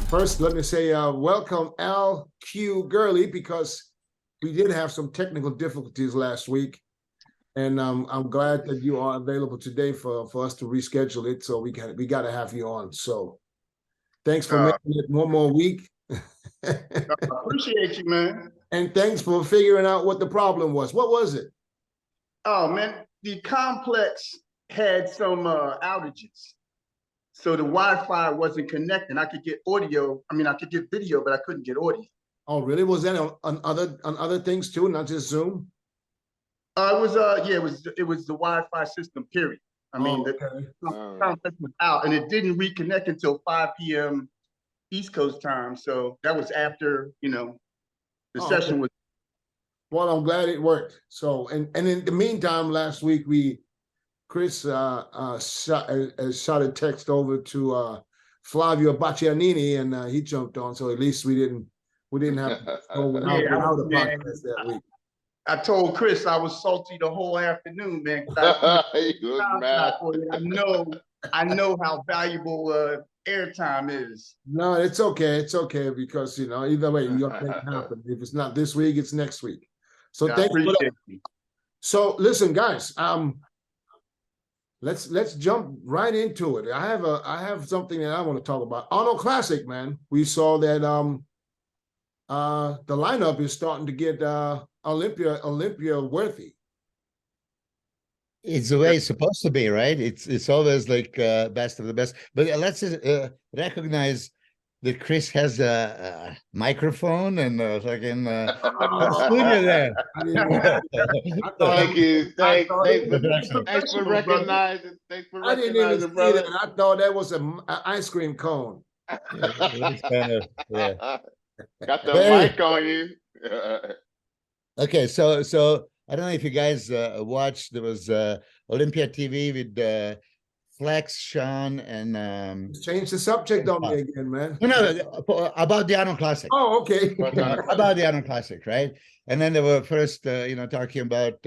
First, let me say welcome LQ Gurley, because we did have some technical difficulties last week. And I'm glad that you are available today for us to reschedule it. So we got to have you on. So thanks for making it one more week. I appreciate you, man. And thanks for figuring out what the problem was. What was it? Oh, man, the complex had some outages. So the Wi-Fi wasn't connecting. I could get audio. I mean, I could get video, but I couldn't get audio. Oh, really? Was that on other things too, not just Zoom? It was it was the Wi-Fi system, period. I mean, the complex was out, and it didn't reconnect until 5 p.m. East Coast time. So that was after, the session was. Well, I'm glad it worked. So, and in the meantime, last week Chris shot a text over to Flavio Baccianini, and he jumped on. So at least we didn't have to go without a podcast that week. I told Chris I was salty the whole afternoon, man. I know how valuable airtime is. No, it's okay. It's okay, because either way, you're going to happen. If it's not this week, it's next week. So thanks for that. So listen, guys, let's jump right into it. I have something that I want to talk about. Arnold Classic, man. We saw that the lineup is starting to get Olympia worthy. It's the way it's supposed to be, right? It's always like best of the best. But let's recognize that Chris has a microphone and fucking studio there. Thank you. Thanks for recognizing. Thanks for recognizing, I didn't even see brother. that. I thought that was an ice cream cone. Got the mic on you. Okay, so I don't know if you guys watched. There was Olympia TV with Flex, SHAWN, and change the subject on me again, man. No, about the Arnold Classic. Oh, okay. About the Arnold Classic, right? And then they were first, talking about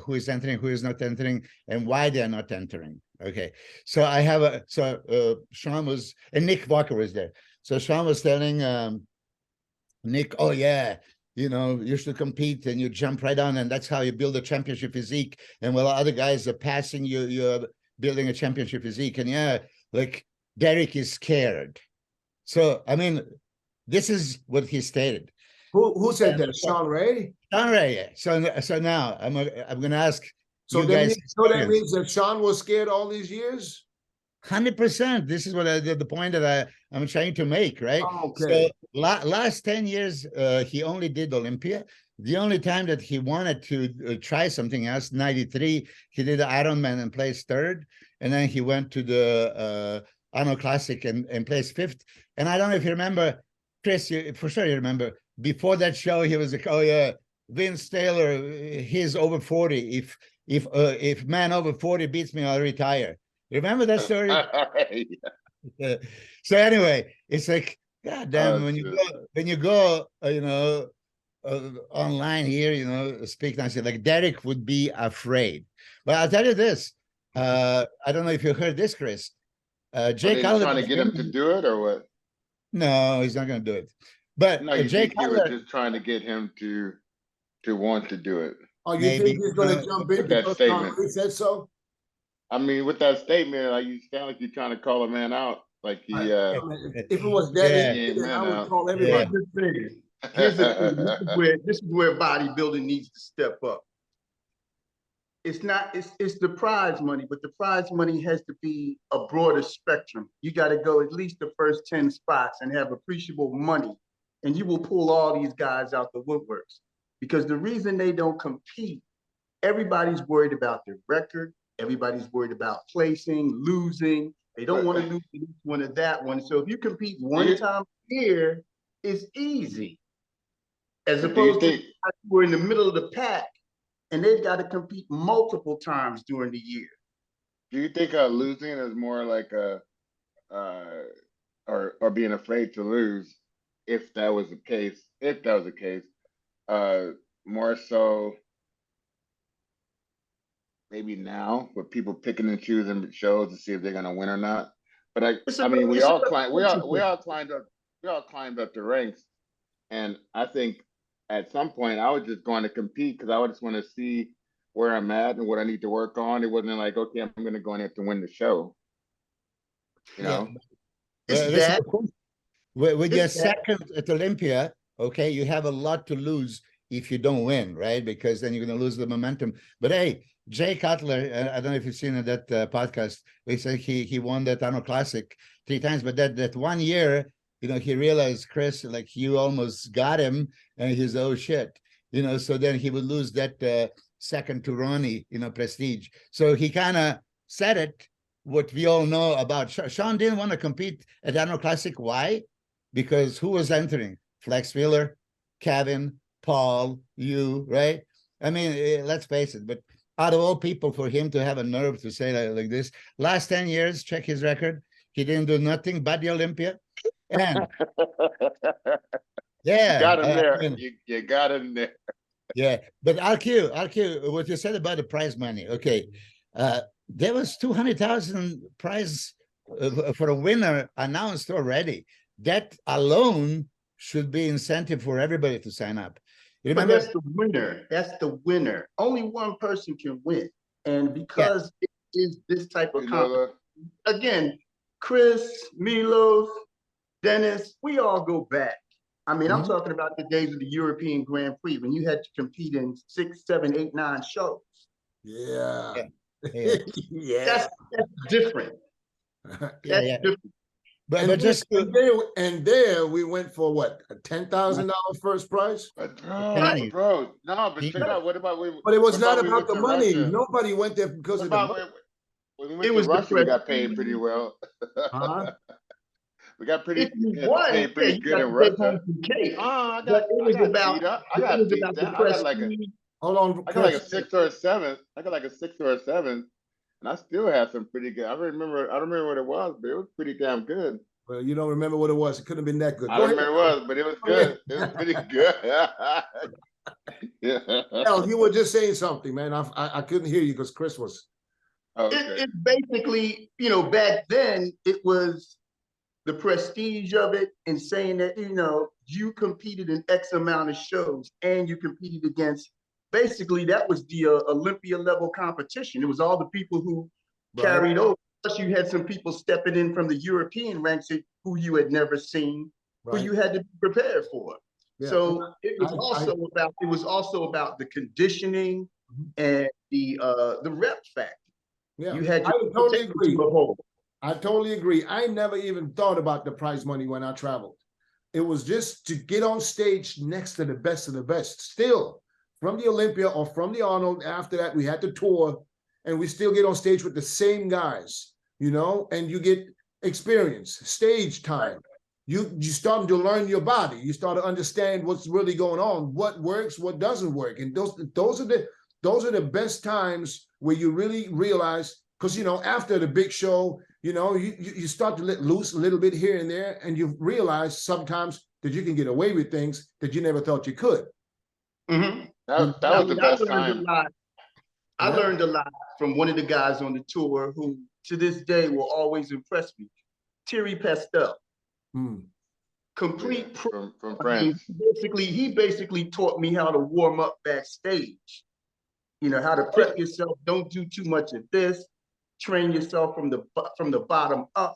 who is entering, who is not entering, and why they are not entering. Okay, so I have SHAWN was, and Nick Walker was there. So SHAWN was telling Nick, oh yeah, you should compete and you jump right on, and that's how you build a championship physique. And while other guys are passing you, you're building a championship physique. And yeah, like Derek is scared. So I mean, this is what he stated. Who said that? Shawn Ray? Shawn Ray. Yeah. So now I'm gonna ask. So that means that Shawn was scared all these years? 100%. This is what the point that I'm trying to make, right? Oh, okay. So last 10 years, he only did Olympia. The only time that he wanted to try something else, 93, he did the Ironman and placed third. And then he went to the Arnold Classic and placed fifth. And I don't know if you remember, Chris, for sure you remember, before that show, he was like, oh yeah, Vince Taylor, he's over 40. If man over 40 beats me, I'll retire. Remember that story? So anyway, it's like, God damn, when you go, online here, speak nicely, like Derek would be afraid. But I'll tell you this, I don't know if you heard this, Chris. Jake Cutler trying to get him to do it or what? No, he's not going to do it. But no, Jake Cutler was just trying to get him to want to do it. Oh, you think he's going to jump in because he said so? I mean, with that statement, like you sound like you're trying to call a man out. Like he, if it was that easy, I would call everybody. Here's the thing. This is where bodybuilding needs to step up. It's the prize money, but the prize money has to be a broader spectrum. You got to go at least the first 10 spots and have appreciable money, and you will pull all these guys out the woodworks. Because the reason they don't compete, everybody's worried about their record. Everybody's worried about placing, losing. They don't want to lose this one or that one. So if you compete one time a year, it's easy. As opposed to we're in the middle of the pack and they've got to compete multiple times during the year. Do you think losing is more like or being afraid to lose, if that was the case, more so maybe now with people picking and choosing shows to see if they're gonna win or not? But I mean, we all climbed up we all climbed up the ranks, and I think at some point I was just going to compete because I would just want to see where I'm at and what I need to work on. It wasn't like, okay, I'm going to go in there to win the show. You know, It's Well, this is that. the point. With your It's that. second at Olympia, okay, you have a lot to lose if you don't win, right? Because then you're going to lose the momentum. But hey, Jay Cutler, I don't know if you've seen that podcast. They said he won that Arnold Classic 3 times, but that 1 year, you know, he realized, Chris, like you almost got him, and he's, oh shit, you know. So then he would lose that second to Ronnie, you know, prestige. So he kind of said it. What we all know about Shawn didn't want to compete at Arnold Classic. Why? Because who was entering? Flex Wheeler, Kevin, Paul, you, right? I mean, let's face it, but out of all people, for him to have a nerve to say like this, last 10 years, check his record, he didn't do nothing but the Olympia. And yeah, you got him there. I mean, You got him there. yeah, but RQ, what you said about the prize money, okay. There was 200,000 prize for a winner announced already. That alone should be incentive for everybody to sign up. You But remember? that's the winner. That's the winner. Only one person can win. And because it is this type of competition, again, Chris, Milos, Dennis, we all go back. I mean, I'm talking about the days of the European Grand Prix when you had to compete in 6, 7, 8, 9 shows. Yeah. Yeah. Yeah. That's different. That's different. But just and there we went for what, a $10,000 first prize? But Penny. bro, no, but check out, what about we? But it was what not we about went the to money. Russia? Nobody went there because What of the about money. when we went It to was the Russia, we got paid prestige. pretty well. Huh? We got If you paid won, pretty you good got in to take home Russia. some cake. Oh, But it was about beat up. I got beat the down. I got like prestige. Hold on, I got like a Chris. 6 or a 7. I got like a 6 or a 7, and I still had some pretty good. I don't remember what it was, but it was pretty damn good. Well, you don't remember what it was. It couldn't have been that good. I Go don't ahead. remember what it was, but it was good. It was pretty good. Yeah. Al, you were just saying something, man. I couldn't hear you because Chris was. Okay. It's basically, you know, back then it was the prestige of it and saying that, you know, you competed in X amount of shows and you competed against, basically that was the Olympia level competition. It was all the people who carried over. Plus you had some people stepping in from the European ranks who you had never seen, who you had to be prepared for. Yeah. So it was also about the conditioning and the rep factor. Yeah, you had I totally agree. To I totally agree. I never even thought about the prize money when I traveled. It was just to get on stage next to the best of the best. Still, from the Olympia or from the Arnold, after that, we had to tour, and we still get on stage with the same guys, you know, and you get experience, stage time. You starting to learn your body. You start to understand what's really going on, what works, what doesn't work. And those are the best times where you really realize, because, you know, after the big show, you know, you start to let loose a little bit here and there, and you realize sometimes that you can get away with things that you never thought you could. Mm-hmm. That was the best time. I learned a lot from one of the guys on the tour who, to this day, will always impress me. Thierry Pastel. Complete from France. He basically taught me how to warm up backstage. You know, how to prep yourself. Don't do too much of this. Train yourself from the bottom up.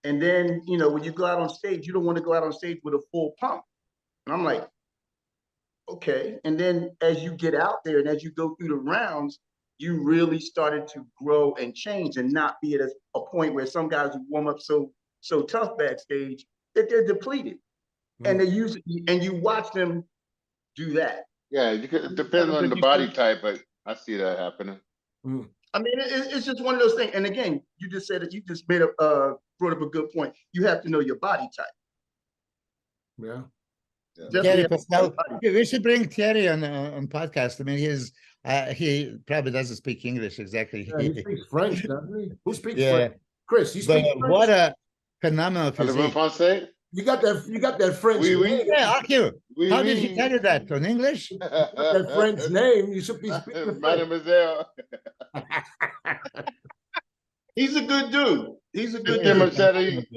And then, you know, when you go out on stage, you don't want to go out on stage with a full pump. And I'm like, okay. And then as you get out there and as you go through the rounds, you really started to grow and change and not be at a point where some guys who warm up so tough backstage that they're depleted. And you watch them do that. Yeah, it depends on the body type, but I see that happening. I mean, it's just one of those things. And again, you just said that you just brought up a good point. You have to know your body type. Yeah. Thierry Pastel. We should bring Thierry on podcast. I mean, he probably doesn't speak English exactly. Yeah, he speaks French, doesn't he? Who speaks Yeah. French? Chris, you speak French? What a phenomenal physique. You got that French name. Yeah, RQ. How did he tell you that? On English? That French name, you should be speaking French. Mademoiselle. He's a good dude. He's a good dude.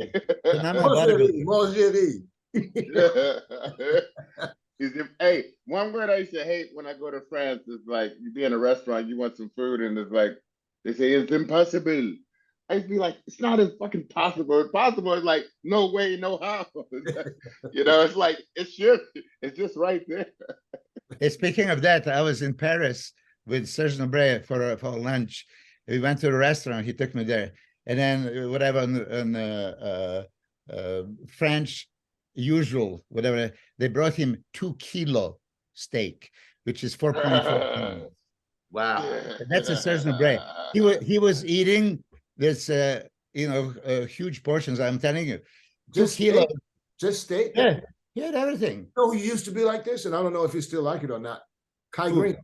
Phenomenal bodybuilder. Hey, one word I used to hate when I go to France is like you be in a restaurant, you want some food, and it's like they say it's impossible. I used to be like, it's not as fucking possible. It's possible. It's like no way, no how. You know, it's like it's just right there. Hey, speaking of that, I was in Paris with Serge Nobret for lunch. We went to a restaurant. He took me there, and then whatever on French usual, whatever, they brought him 2 kilo steak, which is 4.4 pounds. Wow. That's a Serge Nobret. He was eating this huge portions. I'm telling you, Just 2 kilo. steak? Just steak? Yeah, he had everything. No, he used to be like this, and I don't know if he still like it or not. Kai Green.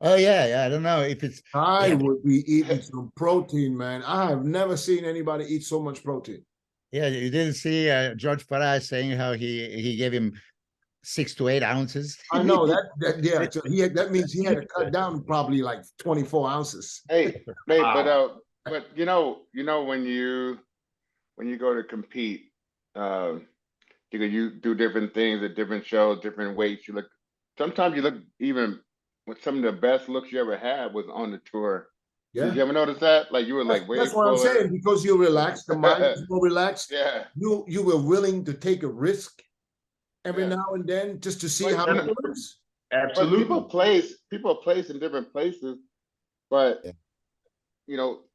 Oh yeah. I don't know if it's. I would be eating some protein, man. I have never seen anybody eat so much protein. Yeah, you didn't see George Farah saying how he gave him 6 to 8 ounces. I know yeah. So that means he had to cut down probably like 24 ounces. Hey, but you know when you go to compete, you do different things at different shows, different weights. Sometimes you look even with some of the best looks you ever had was on the tour. Yeah. Did you ever notice that? Like you were like way That's what I'm saying, because you're relaxed, the mind is more relaxed. Yeah. You were willing to take a risk every now and then just to see how it works. Absolutely. But people place in different places, but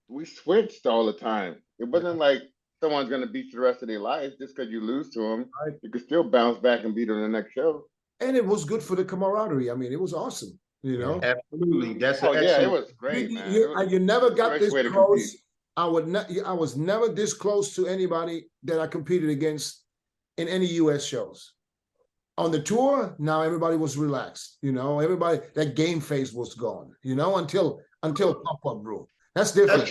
we switched all the time. It wasn't like someone's gonna beat you the rest of their life just because you lose to them. Right. You could still bounce back and beat them in the next show. And it was good for the camaraderie. I mean, it was awesome, Absolutely. That's it was great, man. You never got this close. Compete. I was never this close to anybody that I competed against in any US shows. On the tour, now everybody was relaxed, everybody, that game face was gone, until pop-up rule. That's different.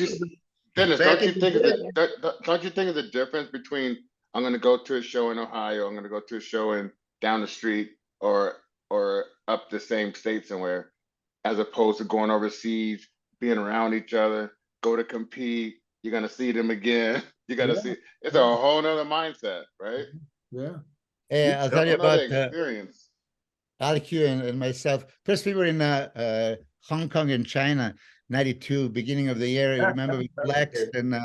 Dennis, don't you think it's a difference between I'm gonna go to a show in Ohio, I'm gonna go to a show down the street or up the same state somewhere, as opposed to going overseas, being around each other, go to compete, you're gonna see them again. You gotta see it's a whole nother mindset, right? Yeah. Yeah, I'll tell you about experience. ALQ and myself. First, we were in Hong Kong and China, 92, beginning of the year. I remember we flexed and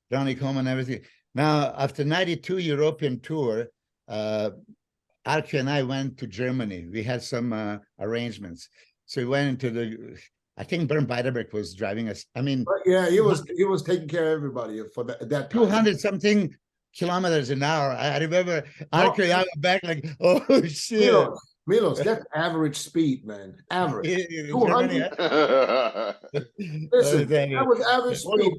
Ronnie Coleman and everything. Now, after 92 European tour, ALQ and I went to Germany. We had some arrangements. So we went into I think Bernd Beiderbecke was driving us. I mean, yeah, he was taking care of everybody for that time. 200 something kilometers an hour. I remember ALQ, I was back like, oh shit. Milos, that's average speed, man. Average. 200. Listen, that was average speed.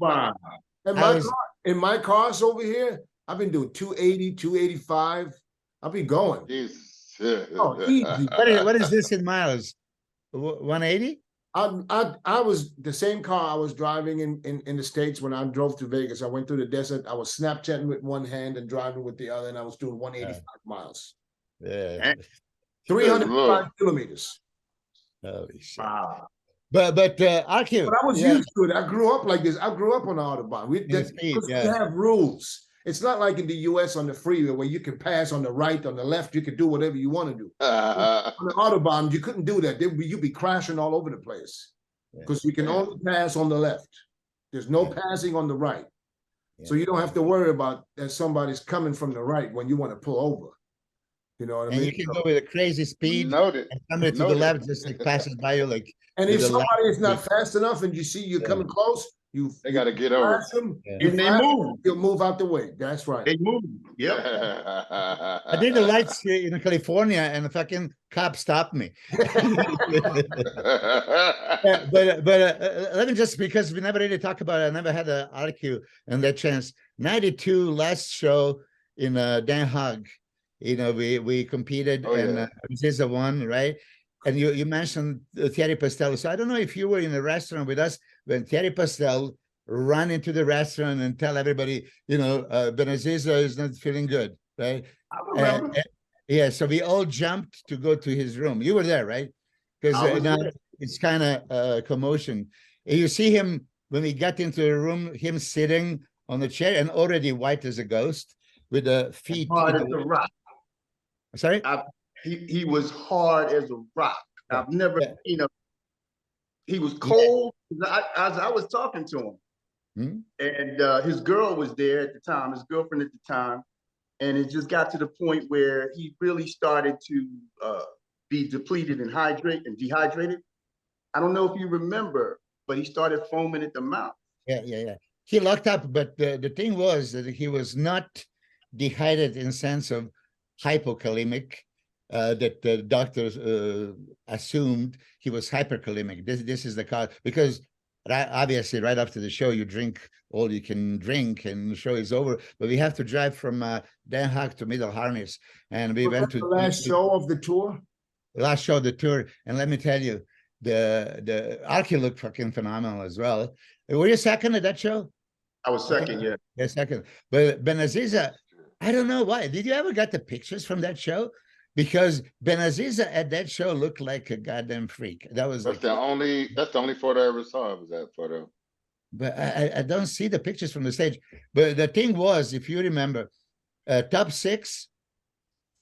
And in my cars over here, I've been doing 280, 285. I'll be going. Oh, easy. What is this in miles? 180? I was the same car I was driving in the States when I drove to Vegas. I went through the desert. I was Snapchatting with one hand and driving with the other, and I was doing 185 miles. Yeah. 305 kilometers. Holy shit. Wow. But ALQ. But I was used to it. I grew up like this. I grew up on the Autobahn. We have rules. It's not like in the US on the freeway where you can pass on the right, on the left, you can do whatever you want to do. On the Autobahn, you couldn't do that. You'd be crashing all over the place because you can only pass on the left. There's no passing on the right. So you don't have to worry about that somebody's coming from the right when you want to pull over. You know what I mean? You can go with a crazy speed and somebody to the left just like passes by you like. And if somebody is not fast enough and you see you coming close, they got to get over. And they move. You'll move out the way. That's right. They move. Yep. I did the lights in California and the fucking cop stopped me. But let me just, because we never really talk about it, I never had an ALQ and that chance. 92 last show in Den Haag. We competed and BENAZIZA won, right? And you mentioned Thierry Pastel. So I don't know if you were in the restaurant with us when Thierry Pastel ran into the restaurant and tell everybody, BENAZIZA is not feeling good, right? I remember. So we all jumped to go to his room. You were there, right? Because now it's kind of commotion. And you see him, when we got into the room, him sitting on the chair and already white as a ghost with the feet. Hard as a rock. Sorry? He was hard as a rock. Yeah. I've never, Yeah. you know, he was cold. I was talking to him, and his girl was there at the time, his girlfriend at the time, and it just got to the point where he really started to be depleted and dehydrated. I don't know if you remember, but he started foaming at the mouth. Yeah. He locked up, but the thing was that he was not dehydrated in sense of hypokalemic, that the doctors assumed he was hyperkalemic. This is the cause, because obviously right after the show you drink all you can drink and the show is over, but we have to drive from Den Haag to Middle Harnis, and we went to the last show of the tour. Last show of the tour, and let me tell you, the Archie looked fucking phenomenal as well. Were you second at that show? I was second, yeah. Yeah, second. But BENAZIZA, I don't know why. Did you ever get the pictures from that show? Because BENAZIZA at that show looked like a goddamn freak. That's the only photo I ever saw was that photo. But I don't see the pictures from the stage. But the thing was, if you remember, top 6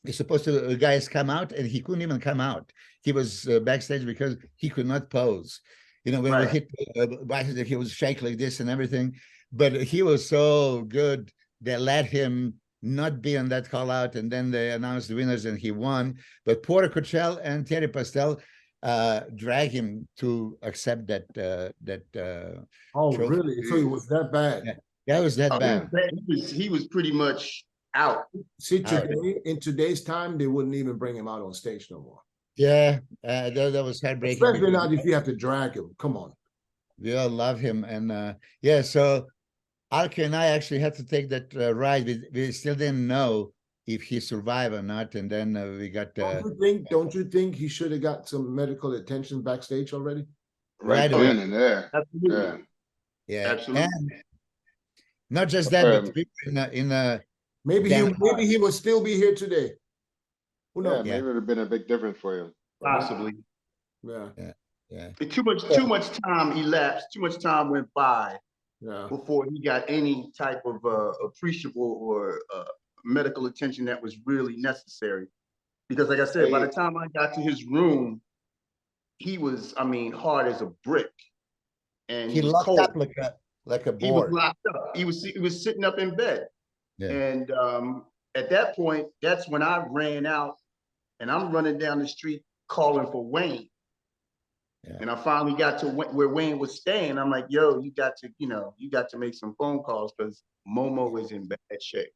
is supposed to guys come out, and he couldn't even come out. He was backstage because he could not pose. You know, when we hit he was shake like this and everything. But he was so good, they let him not be on that call out, and then they announced the winners and he won. But Porter Cochelle and Thierry Pastel drag him to accept that Oh, trophy. really? So it was that bad? Yeah, it was that bad. He was pretty much out. See, today, in today's time, they wouldn't even bring him out on stage no more. Yeah, that was heartbreaking. Especially not if you have to drag him. Come on. We all love him. And yeah, so Alki and I actually had to take that ride. We still didn't know if he survived or not. And then we got... Don't you think he should have got some medical attention backstage already? Right then and there. Absolutely. Yeah. Absolutely. And not just that, but maybe he would still be here today. Who knows? Maybe it would have been a big difference for you. Possibly. Yeah. Too much time elapsed. Too much time went by before he got any type of appreciable or medical attention that was really necessary. Because, like I said, by the time I got to his room, he was, I mean, hard as a brick, and he was locked cold. up like a board. He was locked up. He was sitting up in bed, and at that point, that's when I ran out, and I'm running down the street calling for Wayne. And I finally got to where Wayne was staying. I'm like, yo, you got to make some phone calls because Momo is in bad shape.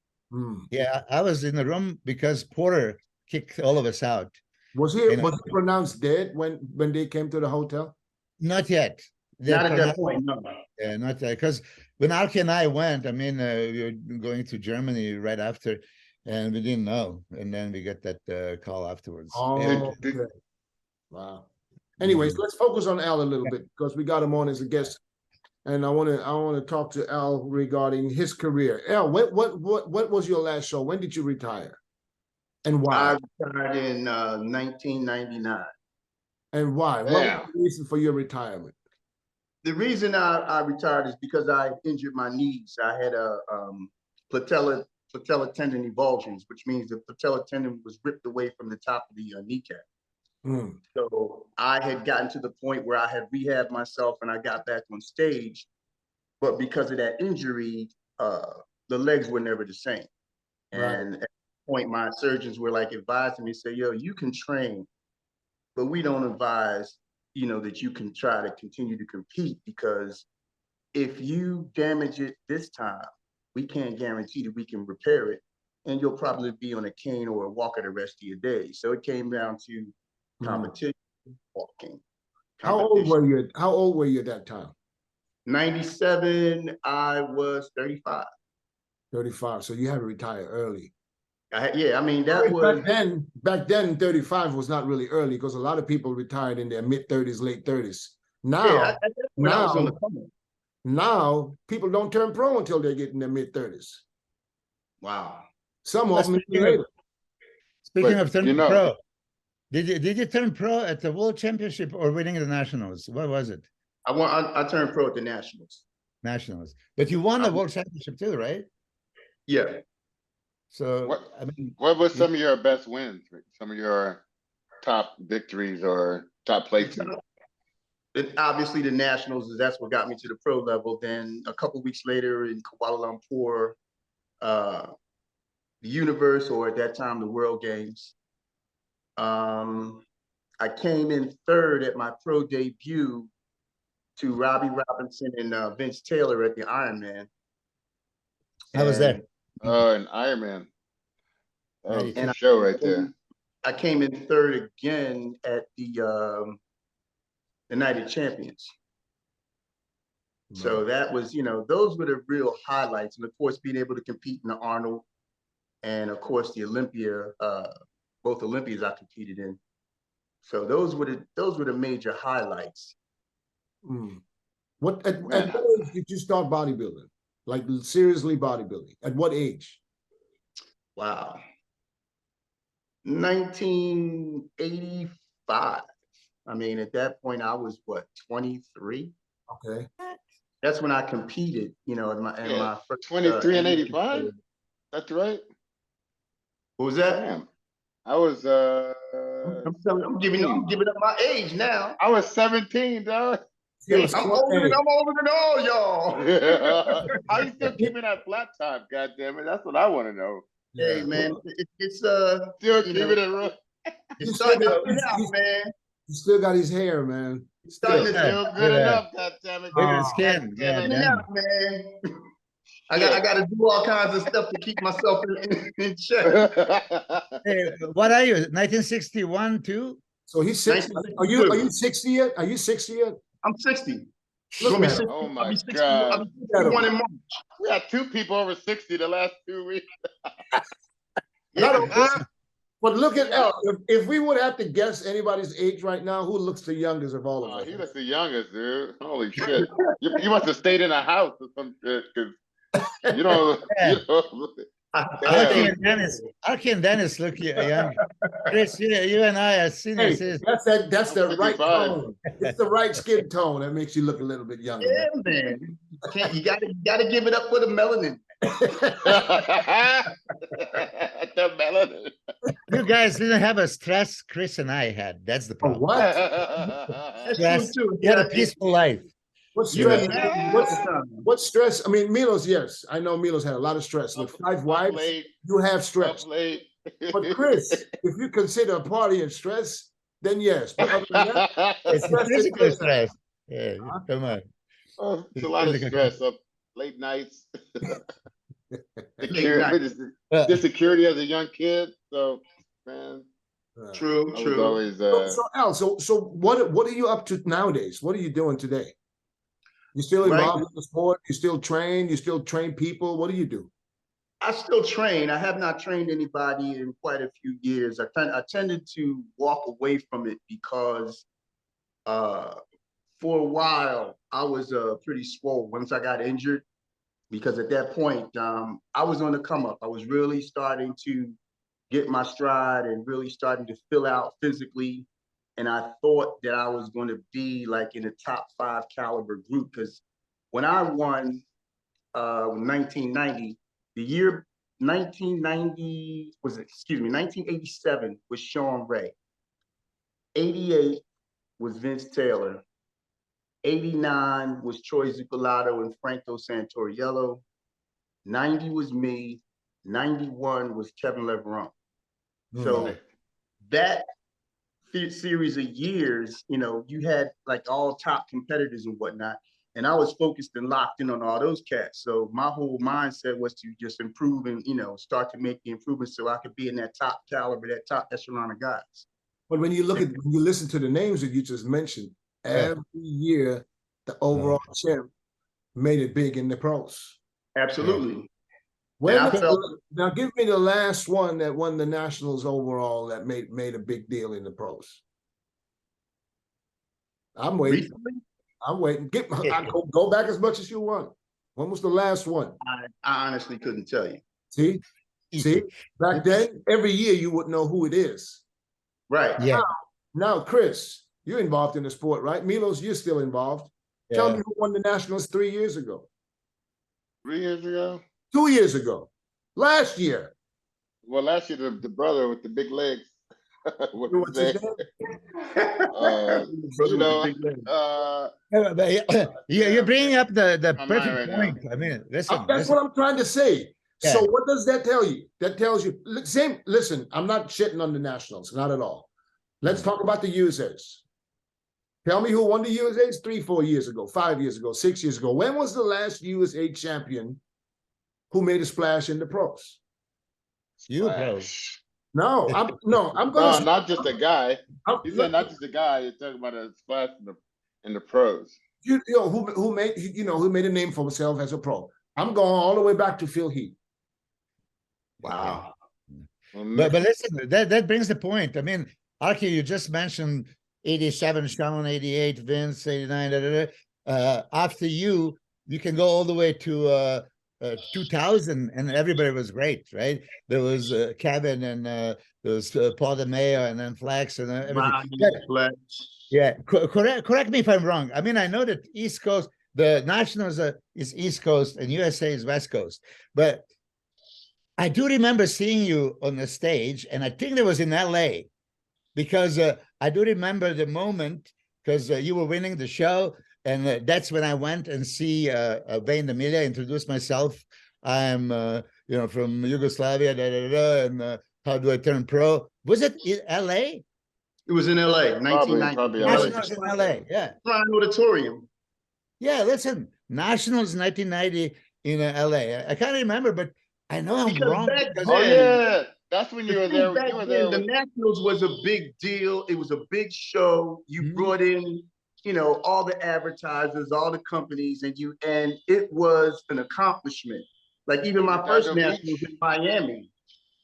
Yeah, I was in the room because Porter kicked all of us out. Was he pronounced dead when they came to the hotel? Not yet. Not at that point, no. Yeah, not yet. Because when Alki and I went, I mean, we were going to Germany right after, and we didn't know. And then we got that call afterwards. Oh, okay. Wow. Anyways, let's focus on Al a little bit because we got him on as a guest, and I want to talk to Al regarding his career. Al, what was your last show? When did you retire, and why? I retired in 1999. And why? What was the reason for your retirement? The reason I retired is because I injured my knees. I had a patella tendon avulsions, which means the patella tendon was ripped away from the top of the kneecap. So I had gotten to the point where I had rehabbed myself and I got back on stage, but because of that injury, the legs were never the same. And at that point, my surgeons were like advising me, say, yo, you can train, but we don't advise, that you can try to continue to compete, because if you damage it this time, we can't guarantee that we can repair it, and you'll probably be on a cane or a walker the rest of your day. So it came down to competition, walking. How old were you at that time? 97, I was 35. 35. So you had to retire early. I mean, that was back then 35 was not really early, because a lot of people retired in their mid-30s, late 30s. Now, now people don't turn pro until they get in their mid-30s. Wow. Some of them later. Speaking of turning pro, did you turn pro at the World Championship or winning the Nationals? What was it? I turned pro at the Nationals. Nationals. But you won the World Championship too, right? Yeah. So, What I mean, what was some of your best wins? Some of your top victories or top placements? And obviously the nationals, that's what got me to the pro level. Then a couple weeks later in Kuala Lumpur, the universe, or at that time, the world games. I came in third at my pro debut to Robbie Robinson and Vince Taylor at the Ironman. I was there. An Ironman. That was And a show right there. I came in third again at the Night of Champions. So that was, those were the real highlights. And of course, being able to compete in the Arnold and of course the Olympia, both Olympias I competed in. So those were the major highlights. What at what age did you start bodybuilding? Like seriously bodybuilding? At what age? Wow. 1985. I mean, at that point, I was what, 23? Okay. That's when I competed, in my first 23 and 85? That's right. What was that? Damn. I was I'm giving up my age now. I was 17, dog. Hey, I'm older than all y'all. How you still keeping that flat top? God damn it, that's what I want to know. Hey man, it's Still keeping it real. It's starting to thin out, man. He still got his hair, man. It's starting to Still good enough, God damn it. Look at his skin. thin out, man. I got to do all kinds of stuff to keep myself in check. Hey, what are you? 1961 too? So he's 60. Are you 60 yet? Are you 60 yet? I'm 60. Look at him. Oh my I'll be 60, God. I'll be 61 in March. We had 2 people over 60 the last 2 weeks. But look at El. If we would have to guess anybody's age right now, who looks the youngest of all of us? He looks the youngest, dude. Holy shit. You must have stayed in a house or some shit, because you know, How can Dennis look young? Chris, you and I are seniors. Hey, that's the right tone. It's the right skin tone that makes you look a little bit younger. Yeah, man. You gotta give it up for the melanin. The melanin. You guys didn't have a stress Chris and I had. That's the problem. What? Yes, you had a peaceful life. What stress? What stress? I mean, Milos, yes. I know Milos had a lot of stress. With 5 wives, you have stress. But Chris, if you consider a party and stress, then yes. But other than that, it's physical stress. Yeah, come on. Oh, it's a lot of stress up late nights. The security as a young kid. So, man. True. Always, so Al, so what are you up to nowadays? What are you doing today? You still involved in the sport? You still train? You still train people? What do you do? I still train. I have not trained anybody in quite a few years. I tended to walk away from it because for a while I was pretty swole once I got injured, because at that point I was on the come up. I was really starting to get my stride and really starting to fill out physically. And I thought that I was going to be like in a top 5 caliber group, because when I won 1990, the year 1987 was Sean Ray. 88 was Vince Taylor. 89 was Troy Zucolato and Franco Santoriello. 90 was me. 91 was Kevin LeVrone. So that series of years, you had like all top competitors and whatnot, and I was focused and locked in on all those cats. So my whole mindset was to just improve and start to make the improvements so I could be in that top caliber, that top echelon of guys. But when you listen to the names that you just mentioned, every year the overall champ made it big in the pros. Absolutely. Now give me the last one that won the nationals overall that made a big deal in the pros. I'm waiting. Recently? I'm waiting. Go back as much as you want. When was the last one? I honestly couldn't tell you. See, back then, every year you would know who it is. Right. Yeah. Now, Chris, you're involved in the sport, right? Milos, you're still involved. Yeah. Tell me who won the nationals 3 years ago. 3 years ago? 2 years ago. Last year. Well, last year the brother with the big legs. What's What's his his name? Brother You with the know, big legs. Yeah, but you're yeah, bringing up the my mind perfect right now. point. I mean, listen, That's listen. what I'm trying to say. So Yeah. what does that tell you? That tells you, same, listen, I'm not shitting on the Nationals, not at all. Let's talk about the USAs. Tell me who won the USAs 3, 4 years ago, 5 years ago, 6 years ago. When was the last USA champion who made a splash in the pros? You, bro. Splash. No, I'm No, gonna not just a guy. I'm, He said not just a guy. You're talking about a splash in the pros. you know who made who made a name for himself as a pro. I'm going all the way back to Phil Heath. Wow. But listen, that brings the point. I mean, Archie, you just mentioned 87, SHAWN, 88, Vince, 89. After you can go all the way to 2000, and everybody was great, right? There was Kevin, and there was Paul DeMeo, and then Flex, and everything. Flex. Yeah, correct me if I'm wrong. I mean, I know that East Coast, the Nationals is East Coast, and USA is West Coast, but I do remember seeing you on the stage, and I think that was in LA, because I do remember the moment, because you were winning the show, and that's when I went and see Wayne Emilia, introduce myself. I'm from Yugoslavia, and how do I turn pro? Was it in LA? It was in LA, 1990. Probably Nationals in LA, yeah. Shrine Auditorium. Yeah, listen, Nationals 1990 in LA. I can't remember, but I know I'm Because wrong. back Oh then, yeah, that's when you were there. back You were then, there. the Nationals was a big deal. It was a big show. You Mhm. brought in, all the advertisers, all the companies, and it was an accomplishment. Like even my first Redondo Nationals Beach. in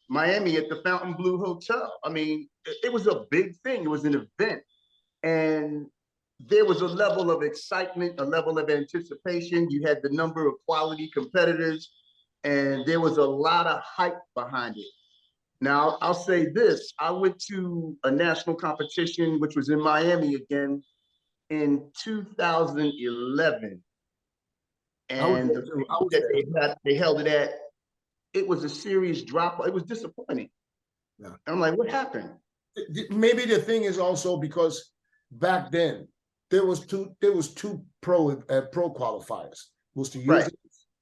Miami at the Fountain Blue Hotel. I mean, it was a big thing. It was an event. And there was a level of excitement, a level of anticipation. You had the number of quality competitors, and there was a lot of hype behind it. Now, I'll say this. I went to a national competition, which was in Miami again, in 2011. And the venue that they held it at, it was a serious drop. It was disappointing. Yeah. I'm like, what happened? Maybe the thing is also because back then there was two pro qualifiers. It was the USAs Right.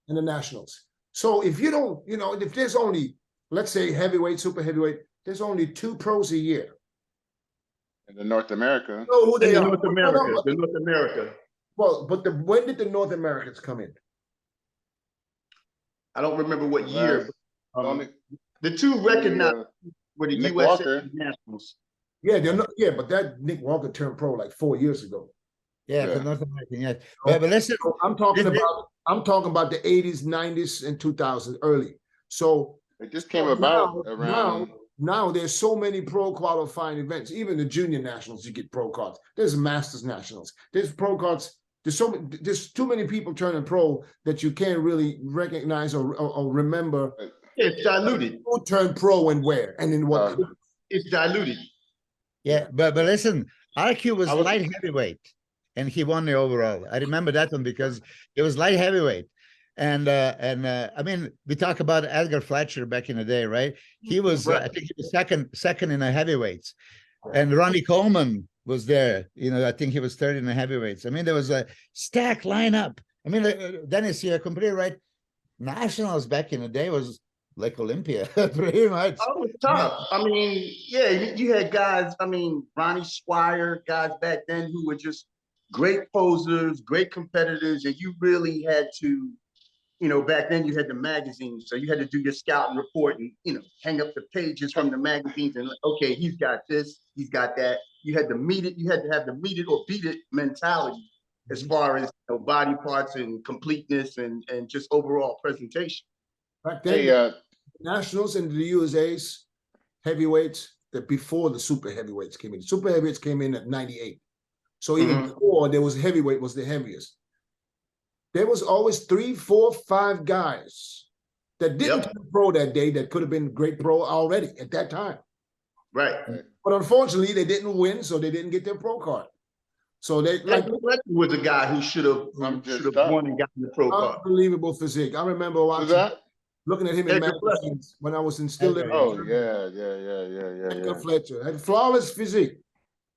and the Nationals. So if you don't, if there's only, let's say, heavyweight, super heavyweight, there's only 2 pros a year. In the North America. You know who they In are. North America, the North America. Well, but when did the North Americans come in? I don't remember what year. Only, The two recognized were the Nick USA Walker. Nationals. Yeah, they're not. Yeah, but that Nick Walker turned pro like 4 years ago. Yeah, Yeah. for North American, yes. But listen, So I'm talking about the 80s, 90s, and 2000s early. So it just came about now, around. now there's so many pro qualifying events. Even the junior nationals, you get pro cards. There's masters nationals. There's pro cards. There's too many people turning pro that you can't really recognize or remember. It's diluted. Who turned pro and where and in what? It's diluted. yeah, but listen, RQ was light heavyweight, and he won the overall. I remember that one because it was light heavyweight. And I mean, we talk about Edgar Fletcher back in the day, right? He was, Right. I think he was second in the heavyweights. And Ronnie Coleman was there. I think he was third in the heavyweights. I mean, there was a stacked lineup. I mean, Dennis, you're completely right. Nationals back in the day was like Olympia, pretty much. Oh, it was tough. I mean, yeah, you had guys, Ronnie Squire, guys back then who were just great posers, great competitors, and you really had to, back then you had the magazines, so you had to do your scouting report and, hang up the pages from the magazines and, okay, he's got this, he's got that. You had to meet it, you had to have the meet it or beat it mentality as far as body parts and completeness and just overall presentation. Back then, Hey, Nationals and the USA's heavyweights, that before the super heavyweights came in. Super heavyweights came in at 98. So even before there was heavyweight was the heaviest. There was always 3, 4, 5 guys that didn't turn pro that day that could have been great pro already at that time. Right. But unfortunately, they didn't win, so they didn't get their pro card. So they was a guy who should have won and gotten the pro card. Unbelievable physique. I remember who's watching. that? looking at him in Edgar Fletcher. magazines when I was in still living. Edgar, in Oh Germany. yeah. Edgar Fletcher had flawless physique.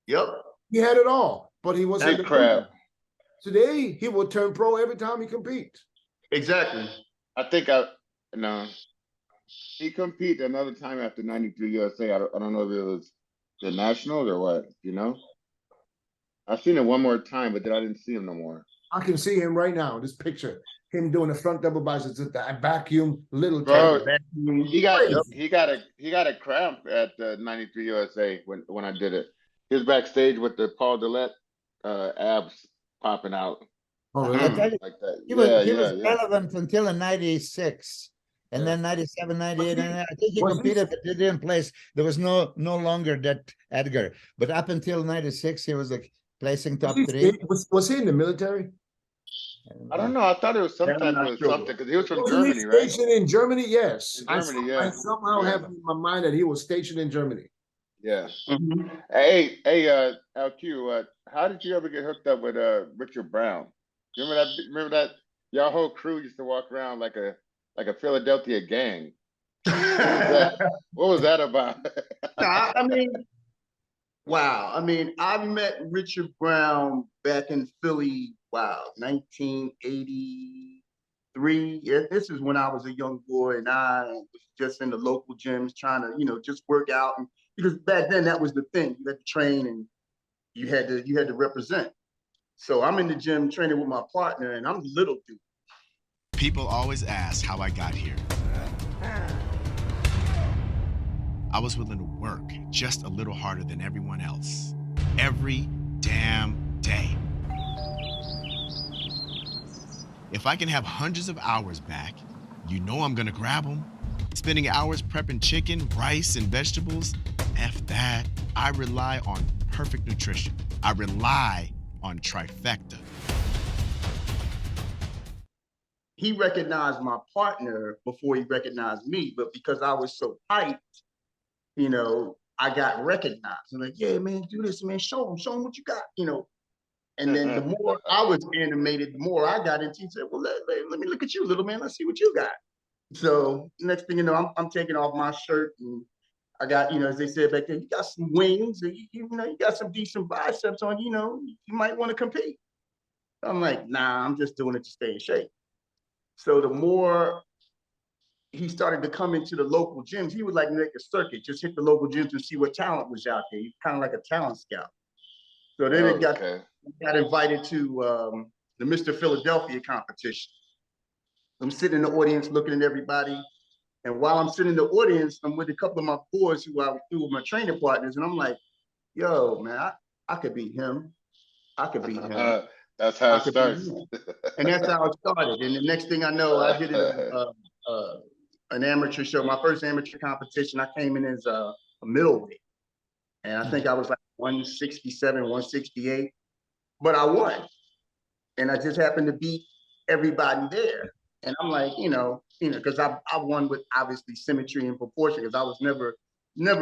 Yep. He had it all, but he wasn't. Big crap. Today he will turn pro every time he competes. Exactly. I think no. He competed another time after 93 USA. I don't know if it was the Nationals or what, you know? I've seen it one more time, but then I didn't see him no more. I can see him right now. This picture, him doing the front double biceps at that vacuum little Bro, tank. he got a cramp at 93 USA when I did it. He was backstage with the Paul Dillette abs popping out. Oh, I really? tell you, Like that. he was relevant until in 96. And Yeah. then 97, 98, he- and I think he was he- competed, but he didn't place. There was no longer that Edgar. But up until 96, he was like placing top three. Was he in the military? I don't know. I thought it was some Yeah, I'm type not of sure. something because he was from Wasn't he Germany, right? stationed in Germany? Yes. In Germany, I yeah. somehow Yeah. have in my mind that he was stationed in Germany. Yeah. Mhm. Hey, LQ, how did you ever get hooked up with Richard Brown? Remember that y'all whole crew used to walk around like a Philadelphia gang. What was that about? Nah, I mean, wow. I mean, I met Richard Brown back in Philly, 1983. Yeah, this is when I was a young boy and I was just in the local gyms trying to, just work out. And because back then that was the thing. You had to train and you had to represent. So I'm in the gym training with my partner and I'm little dude. People always ask how I got here. I was willing to work just a little harder than everyone else, every damn day. If I can have hundreds of hours back, you know I'm gonna grab them. Spending hours prepping chicken, rice, and vegetables, F that. I rely on perfect nutrition. I rely on trifecta. He recognized my partner before he recognized me, but because I was so hyped, I got recognized. I'm like, yeah, man, do this, man. Show him what you got, And then the more I was animated, the more I got into it. He said, well, let me look at you, little man. Let's see what you got. So next thing you know, I'm taking off my shirt and I got, as they said back then, you got some wings, and you got some decent biceps on, you might want to compete. I'm like, nah, I'm just doing it to stay in shape. So the more he started to come into the local gyms, he would like make a circuit, just hit the local gyms and see what talent was out there. He's kind of like a talent scout. So then it got invited to the Mr. Philadelphia competition. I'm sitting in the audience looking at everybody. And while I'm sitting in the audience, I'm with a couple of my boys who were my training partners. And I'm like, yo, man, I could beat him. I could beat him. That's how it starts. And that's how it started. And the next thing I know, I did an amateur show. My first amateur competition, I came in as a middleweight. And I think I was like 167, 168. But I won. And I just happened to beat everybody there. And I'm like, because I won with obviously symmetry and proportion, because I was never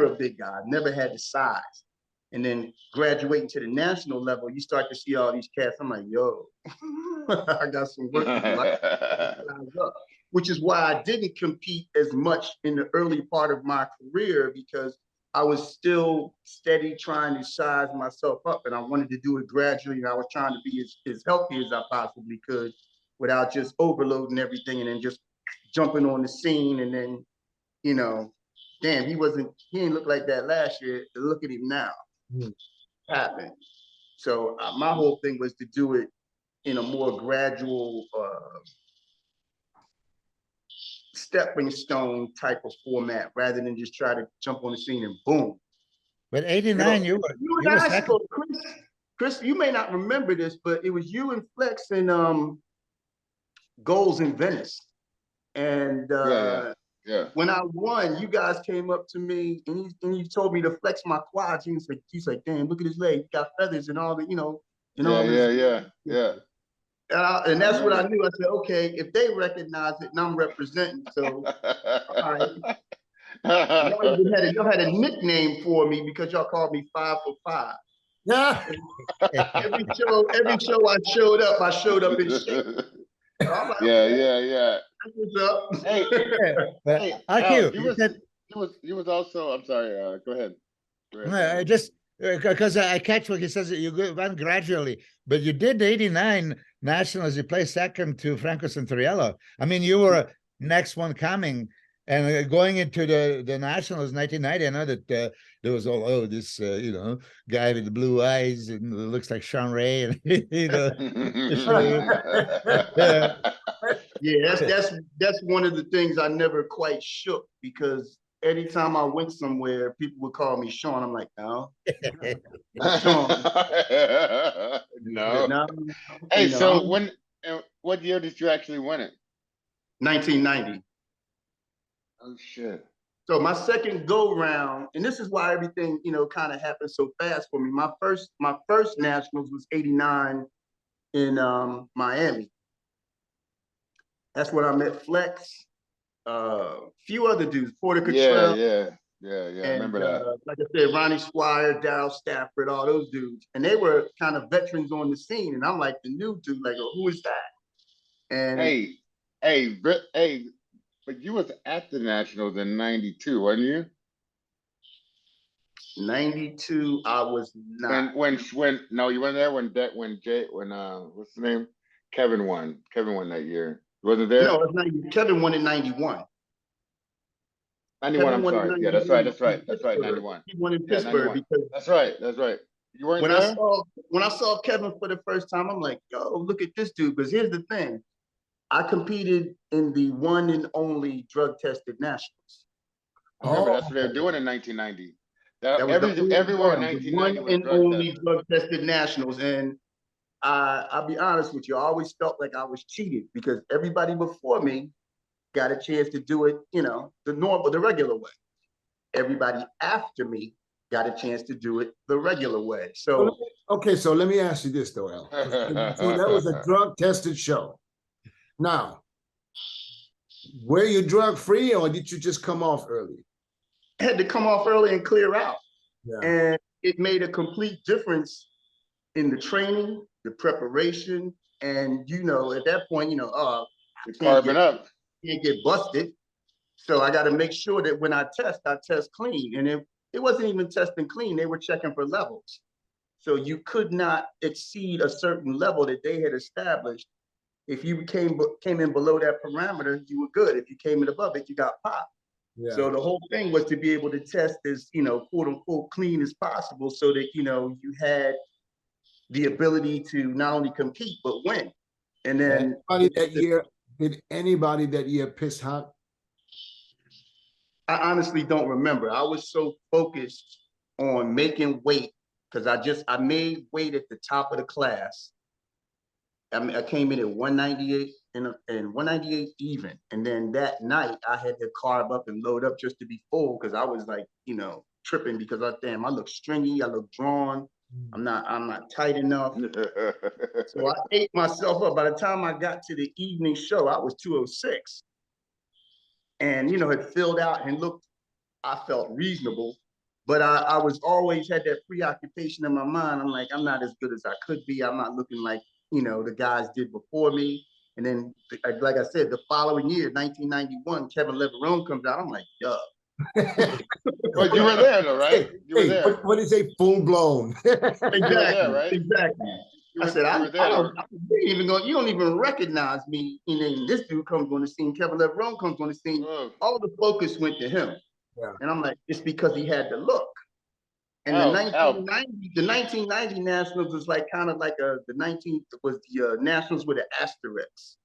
a big guy, never had the size. And then graduating to the national level, you start to see all these cats. I'm like, yo, I got some work to do. Which is why I didn't compete as much in the early part of my career, because I was still steady trying to size myself up, and I wanted to do it gradually. And I was trying to be as healthy as I possibly could without just overloading everything and then just jumping on the scene. And then, damn, he didn't look like that last year. Look at him now. Happened. So my whole thing was to do it in a more gradual stepping stone type of format, rather than just try to jump on the scene and boom. But 89, you were second. Chris, you may not remember this, but it was you and Flex and Goals in Venice. And when I won, you guys came up to me and you told me to flex my quads. He's like, damn, look at his leg. He got feathers and all the, Yeah. And that's what I knew. I said, okay, if they recognize it and I'm representing, so all right. Y'all had a nickname for me because y'all called me 5 for 5. Yeah. Every show I showed up in shape. So like, yeah. What's up? Hey, But hey, IQ, Al, you said, he was also, I'm sorry, go ahead. Go ahead, no, Daniel. I just because I catch what he says. You went gradually, but you did the '89 nationals. You placed second to Franco Santoriello. I mean, you were next one coming, and going into the nationals 1990. I know that there was all this you know, guy with the blue eyes and looks like Sean Ray, and you know. Yeah, that's one of the things I never quite shook, because anytime I went somewhere, people would call me Sean. I'm like, no, Sean. No. No, Hey, you know, so I'm what year did you actually win it? 1990. Oh shit. So my second go round, and this is why everything, you know, kind of happened so fast for me. My first nationals was '89 in Miami. That's when I met Flex, few other dudes, Porter Cottrell, I and remember that. like I said, Ronnie Squire, Darryl Stafford, all those dudes. And they were kind of veterans on the scene. And I'm like the new dude, like, oh, who is that? And Hey, but you was at the Nationals in '92, wasn't you? 92, I was not. When no, you weren't there when what's his name? Kevin won that year. You wasn't there? No, it's 90. Kevin won in 91. 91, Kevin I'm won in sorry. Yeah, 91 that's right. in That's right, Pittsburgh. 91. He won in Yeah, Pittsburgh 91. because That's right. You weren't when there? I saw Kevin for the first time, I'm like, yo, look at this dude. Because here's the thing. I competed in the one and only drug tested nationals. I remember that's what they were doing in 1990. That was Everywhere in the 1990 one was and drug only tested. drug tested nationals. And I'll be honest with you, I always felt like I was cheated because everybody before me got a chance to do it, you know, the regular way. Everybody after me got a chance to do it the regular way. So Okay, so let me ask you this though, Al. So that was a drug tested show. Now, were you drug free or did you just come off early? I had to come off early and clear out. Yeah. And it made a complete difference in the training, the preparation, and you know, at that point, you know, Carbon up. can't get busted. So I got to make sure that when I test clean. And it wasn't even testing clean; they were checking for levels. So you could not exceed a certain level that they had established. If you came in below that parameter, you were good. If you came in above it, you got popped. Yeah. So the whole thing was to be able to test as, you know, quote unquote clean as possible, so that, you know, you had the ability to not only compete but win. And then did anybody that year piss hot? I honestly don't remember. I was so focused on making weight because I made weight at the top of the class. I came in at 198 and 198 even. And then that night I had to carb up and load up just to be full, because I was like, you know, tripping because I look stringy, I look drawn. I'm not tight enough. So I ate myself up. By the time I got to the evening show, I was 206. And, you know, it filled out and I felt reasonable. But I was always had that preoccupation in my mind. I'm like, I'm not as good as I could be. I'm not looking like, you know, the guys did before me. And then, like I said, the following year, 1991, Kevin LeVrone comes out. I'm like, yo. But you were there though, right? You were there. What did he say? Full blown. Exactly. There, right? Exactly. I said, you don't even recognize me. And then this dude comes on the scene, Kevin LeVrone comes on the scene. All the focus went to him. Yeah. And I'm like, it's because he had the look. And the 1990 Nationals was like kind of like the Nationals with an asterisk.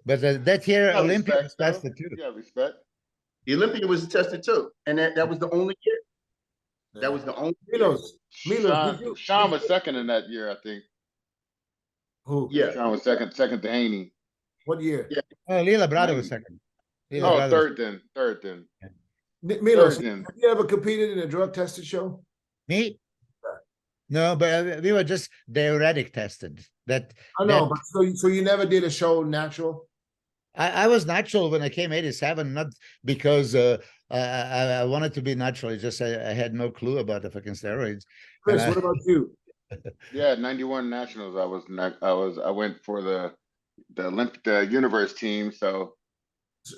But that year, Yeah, Olympia was respect, tested too. Yeah, respect. The Olympia was tested too. And that was the only year. That was the only Milos, Sean was second in that year, I think. Who? Yeah. Sean was second to Haney. What year? Yeah. Oh, Lila Brado was second. Third then. Yeah. Milos, have you ever competed in a drug tested show? Me? No, but we were just theoretic tested. I know, but so you never did a show natural? I was natural when I came 87, not because I wanted to be natural. It's just I had no clue about the fucking steroids. Chris, what about you? Yeah, 91 Nationals. I went for the the universe team. So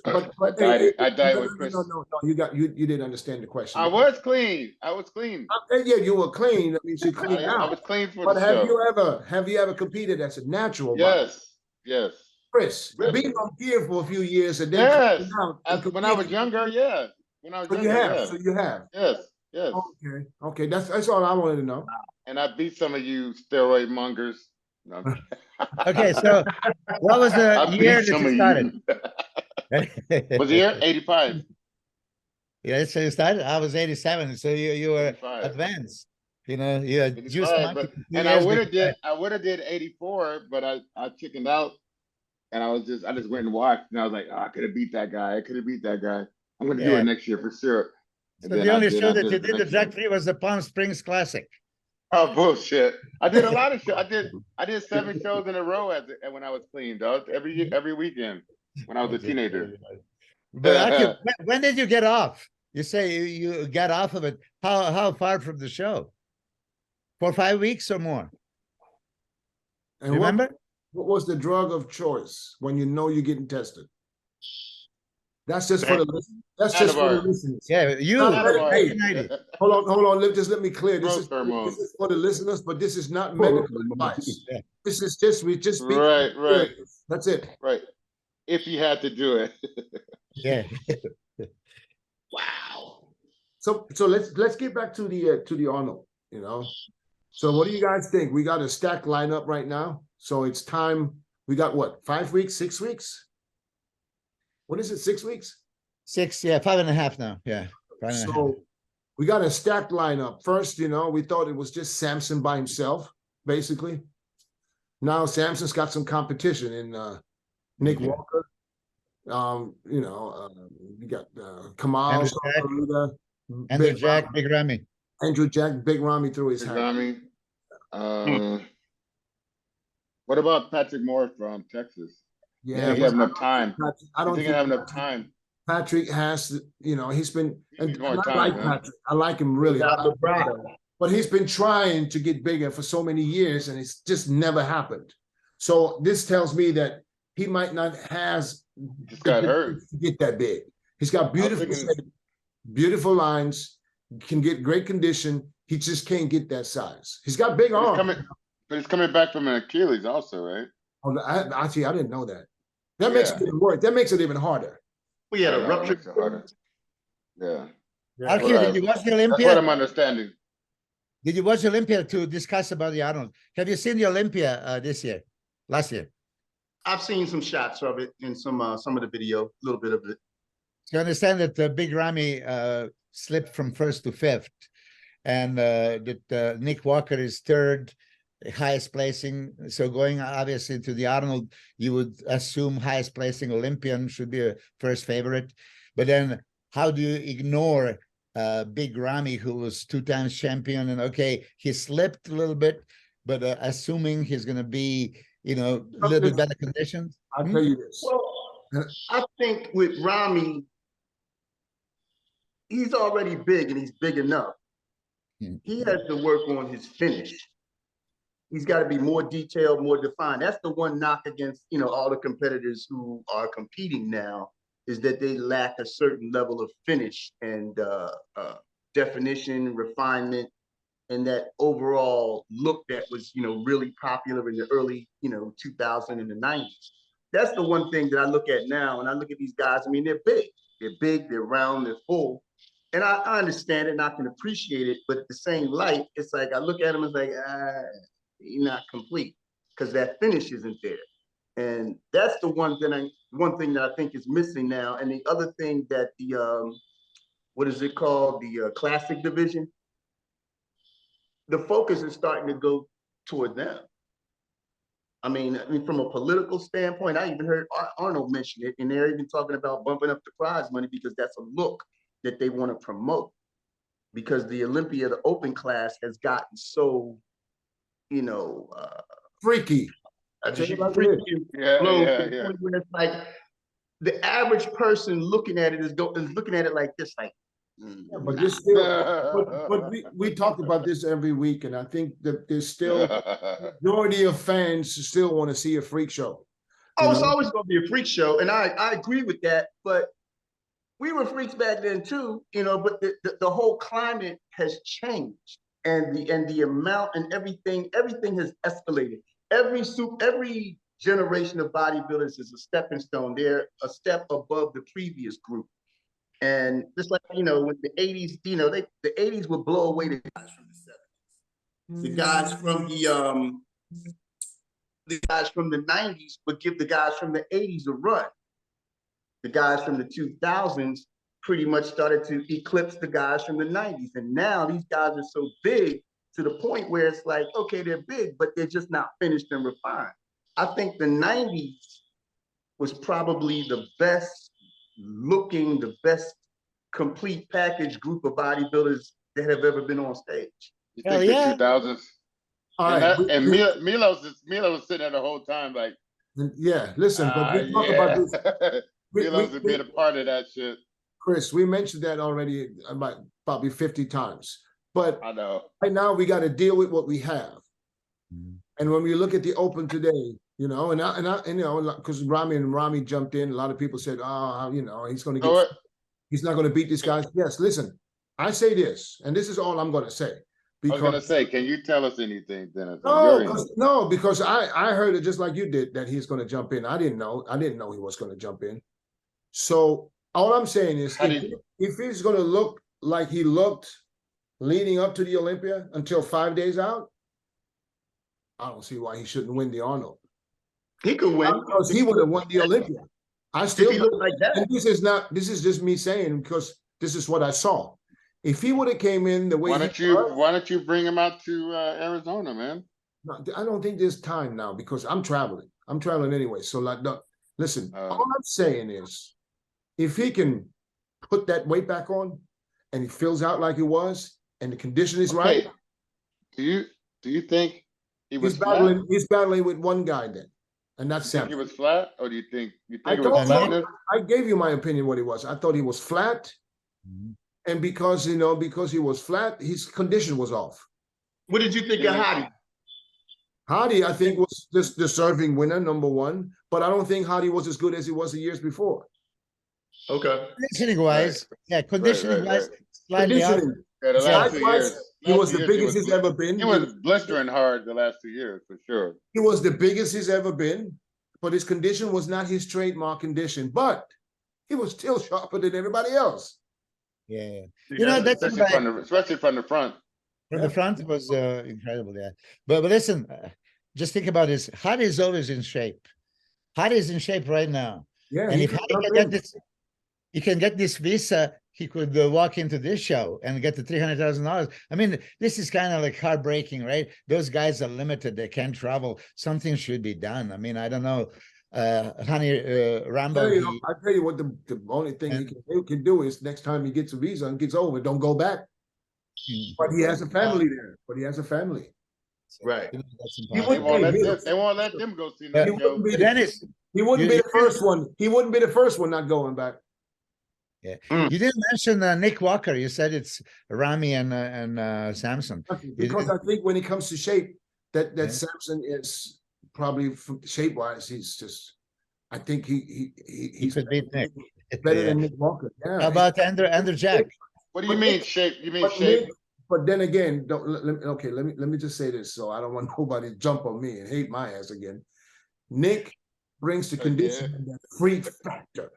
But I dyed it. I no, dyed no, with no, Chris. no, no, no, you didn't understand the question. I was clean. I was clean. Yeah, you were clean. That means you cleaned I out. was clean for But the show. have you ever competed as a natural body? Yes. Yes. Chris, Really? being on gear for a few years and then Yes. coming out and When I was competing. younger, yeah. When I was So you younger, have, yeah. so you have. Yes. Yes. Okay, okay, that's all I wanted to know. And I beat some of you steroid mongers. No, I'm kidding. Okay, so what was the I year beat that some you of started? you. Was the year 85? Yeah, so you started. I was 87, so you were 85. advanced. You know, you had juice 85, monkey but for 2 and I years would have before did 84, but I chickened out, and I just went and watched, and I was like, oh, I could have beat that guy. I could have beat that guy. I'm gonna do Yeah. it next year for sure. And So then the I only did. show I that did you it the did the next year. drag free was the Palm Springs Classic. Oh bullshit! I did a lot of shows. I did 7 shows in a row when I was clean, dog. Every weekend when I was a teenager. But actually, when did you get off? You say you got off of it. How far from the show? 4 or 5 weeks or more? And Remember? what was the drug of choice when you know you're getting tested? That's just for the listeners. That's just for the Anavar. listeners. Yeah, you. Not Anavar. medical. 1990. Hold on. Just let me clear. This Growth hormone. is for the listeners, but this is not medical advice. Yeah. This is just we just speak. Right. That's it. Right. If you had to do it. Yeah. Wow. So let's get back to the Arnold. You know. So what do you guys think? We got a stacked lineup right now. So it's time. We got what? 5 weeks? 6 weeks? What is it? 6 weeks? 6, yeah, 5.5 now. Yeah. 5.5. So we got a stacked lineup. First, you know, we thought it was just Samson by himself, basically. Now Samson's got some competition in Nick Walker. You got Kamal, Andrew Jack, Big Ramy. Andrew Jack, Big Ramy through his hand. Rami. What about Patrick Moore from Texas? Yeah, he have enough time. I don't think I have enough time. Patrick has, you know, he's been. And more I time, like huh? Patrick. I like him really. Without vibrato. But he's been trying to get bigger for so many years, and it's just never happened. So this tells me that he might not has Just got hurt. to get that big. He's got beautiful thinking- shape, beautiful lines, can get great condition. He just can't get that size. He's got big arms. But he's coming back from an Achilles also, right? Oh, actually, I didn't know that. That makes it even worse. That makes it even harder. We had a Yeah, rupture. makes it harder. Yeah. Archie, did you watch the That's what Olympia? I'm understanding. Did you watch Olympia to discuss about the Arnold? Have you seen the Olympia this year? Last year? I've seen some shots of it in some of the video, a little bit of it. So you understand that Big Ramy slipped from 1st to 5th, and that Nick Walker is 3rd, highest placing. So going obviously to the Arnold, you would assume highest placing Olympian should be a first favorite. But then how do you ignore Big Ramy, who was 2 times champion? And okay, he slipped a little bit, but assuming he's going to be, you know, a little bit better conditions. I'll tell you this. Well, I think with Ramy, he's already big and he's big enough. He has to work on his finish. He's got to be more detailed, more defined. That's the one knock against, you know, all the competitors who are competing now, is that they lack a certain level of finish and definition, refinement, and that overall look that was, you know, really popular in the early, you know, 2000 and the 90s. That's the one thing that I look at now, and I look at these guys. I mean, they're big, they're round, they're full, and I understand it and I can appreciate it. But at the same light, it's like I look at them and like, you're not complete, because that finish isn't there. And that's the one thing that I think is missing now. And the other thing that the what is it called, the classic division, the focus is starting to go toward them. I mean, from a political standpoint, I even heard Arnold mention it, and they're even talking about bumping up the prize money because that's a look that they want to promote. Because the Olympia, the open class, has gotten so, you know, Freaky. freaky, Yeah. where it's like the average person looking at it is looking at it like this, like. Yeah, but there's still, but we talk about this every week, and I think that there's still majority of fans still want to see a freak show. Oh, it's know? always going to be a freak show, and I agree with that. But we were freaks back then too, you know. But the whole climate has changed, and the amount and everything has escalated. Every generation of bodybuilders is a stepping stone. They're a step above the previous group. And just like, you know, when the 80s, you know, the 80s would blow away the guys from the 70s. The guys from the 90s would give the guys from the 80s a run. The guys from the 2000s pretty much started to eclipse the guys from the 90s. And now these guys are so big to the point where it's like, okay, they're big, but they're just not finished and refined. I think the 90s was probably the best looking, the best complete package group of bodybuilders that have ever been on stage. You Hell think yeah. the 2000s? All And, right. that, and Milos was sitting there the whole time like, Yeah, listen, but we talk about this. Milos has been a part of that shit. Chris, we mentioned that already about probably 50 times. But I know. right now we got to deal with what we have. Mhm. And when we look at the Open today, you know, and you know, because Rami jumped in, a lot of people said, oh, you know, he's going to get, he's not going to beat these guys. Yes, listen, I say this, and this is all I'm going to say. I was going to say, can you tell us anything, Dennis? No, because I heard it just like you did that he's going to jump in. I didn't know he was going to jump in. So all I'm saying is, if he's going to look like he looked leading up to the Olympia until 5 days out, I don't see why he shouldn't win the Arnold. He could win because he would have won the Olympia. I still if he looked like that. And this is just me saying because this is what I saw. If he would have came in the way why don't you bring him out to Arizona, man? No, I don't think there's time now because I'm traveling. I'm traveling anyway. So like, no, listen, all I'm saying is, if he can put that weight back on, and he fills out like he was, and the condition is right. Do you think he's battling with one guy then, and that's Sam. He was flat, or do you think I gave you my opinion what he was. I thought he was flat, and because he was flat, his condition was off. What did you think of Hadi? Hadi, I think, was just deserving winner, number one, but I don't think Hadi was as good as he was the years before. Okay. Conditioning wise, conditioning wise, slightly out. Yeah, the last 2 years. He was the biggest he's ever been. He was blistering hard the last 2 years, for sure. He was the biggest he's ever been, but his condition was not his trademark condition, but he was still sharper than everybody else. Yeah. You know, that's especially from the front. From the front, it was incredible, yeah. But listen, just think about this. Hadi is always in shape. Hadi is in shape right now. Yeah. And if Hadi can get this, he can get this visa, he could walk into this show and get the $300,000. I mean, this is kind of like heartbreaking, right? Those guys are limited; they can't travel. Something should be done. I mean, I don't know, Rambo. I tell you what, the only thing he can do is next time he gets a visa and gets over, don't go back. But he has a family there. Right. They won't let them go see that show. Dennis, he wouldn't be the first one. He wouldn't be the first one not going back. Yeah, you didn't mention Nick Walker. You said it's Rami and Samson. Because I think when it comes to shape, that Samson is probably shape wise. He's just, I think he could beat Nick. Better than Nick Walker. Yeah. How about Andrew Jack? What do you mean shape? You mean shape? But then again, let me just say this, so I don't want nobody to jump on me and hate my ass again. Nick brings the condition and that freak factor,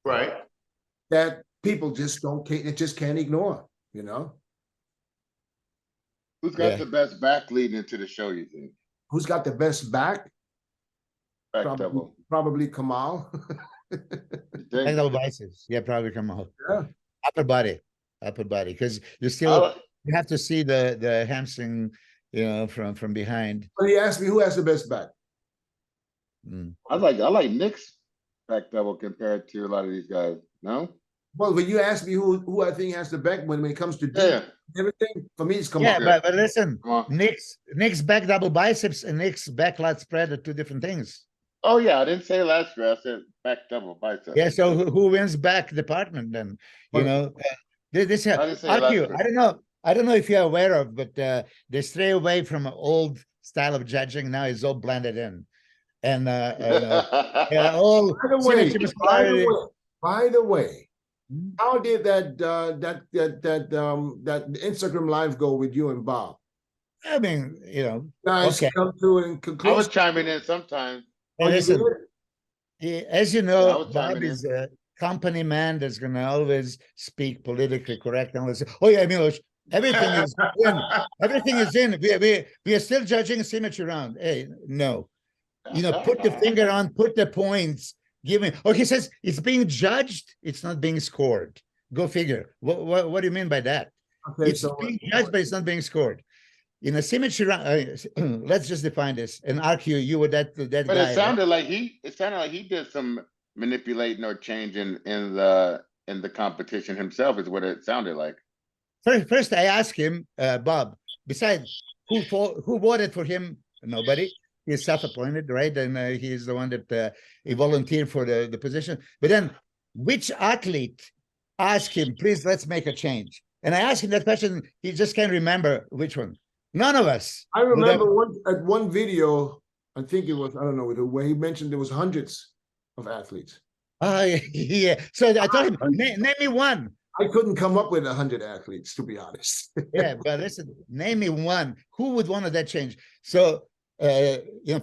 right? That people just can't ignore. You know, who's got the best back leading into the show? You think? Who's got the best back? Probably Kamal. Back double biceps. Yeah, probably Kamal. Yeah. Upper body, because you still you have to see the hamstring, you know, from behind. But he asked me who has the best back. I like Nick's back double compared to a lot of these guys. No. Well, when you ask me who I think has the back when it comes to everything, for me it's Kamal. Yeah, but listen, Nick's back double biceps and Nick's back lat spread are two different things. Oh yeah, I didn't say last year. I said back double biceps. Yeah, so who wins back department then? You know, this argue. I don't know if you're aware of, but they stray away from an old style of judging. Now it's all blended in. and yeah, all By the way, symmetry, muscularity. by the way, how did that Instagram live go with you and Bob? I mean, Guys, okay. come to a I conclusion. was chiming in sometimes. Hey, Oh, you listen, did? as you I know, was Bob chiming in. is a company man that's going to always speak politically correct. And let's say, oh yeah, Milos, everything is in. Everything is in. We are still judging symmetry round. Hey, no. Put the finger on, put the points, give me. Oh, he says it's being judged, it's not being scored. Go figure. What do you mean by that? Okay, It's so being judged, but it's not being scored. In a symmetry round, let's just define this. And RQ, you were that But guy. it sounded like he did some manipulating or changing in the competition himself, is what it sounded like. First, I asked him, Bob, besides who voted for him? Nobody. He's self-appointed, right? And he's the one that he volunteered for the position. But then, which athlete asked him, please, let's make a change? And I asked him that question. He just can't remember which one. None of us. I remember one video, I think it was, I don't know, where he mentioned there was hundreds of athletes. Yeah. So I told him, name me one. I couldn't come up with 100 athletes, to be honest. Yeah, but listen, name me one. Who would want that change? So,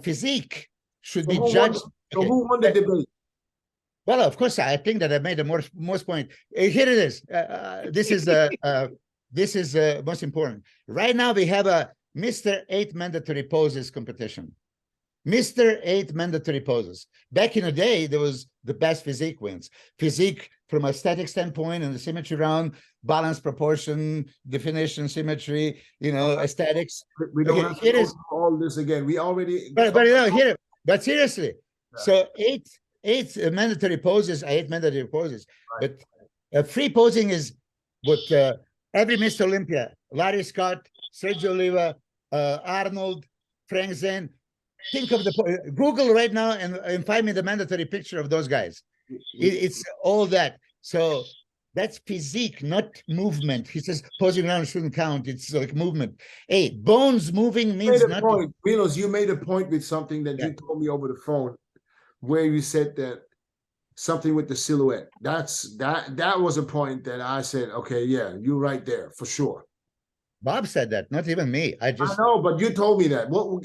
physique should be judged. So who won the debate? Well, of course, I think that I made the most point. Here it is. This is most important. Right now, we have a Mr. 8 mandatory poses competition. Mr. 8 mandatory poses. Back in the day, there was the best physique wins. Physique from a static standpoint and the symmetry round, balance, proportion, definition, symmetry, aesthetics. We don't have to go through all this again. We already. But seriously, so eight mandatory poses, mandatory poses. Right. But free posing is what every Mr. Olympia, Larry Scott, Sergio Oliva, Arnold, Frank Zane. Think of Google right now and find me the mandatory picture of those guys. It's all that. So that's physique, not movement. He says posing around shouldn't count. It's like movement. Hey, bones moving means nothing. Milos, you made a point with something that you told me over the phone, where you said that something with the silhouette. That was a point that I said, okay, yeah, you're right there for sure. Bob said that, not even me. I know, but you told me that. What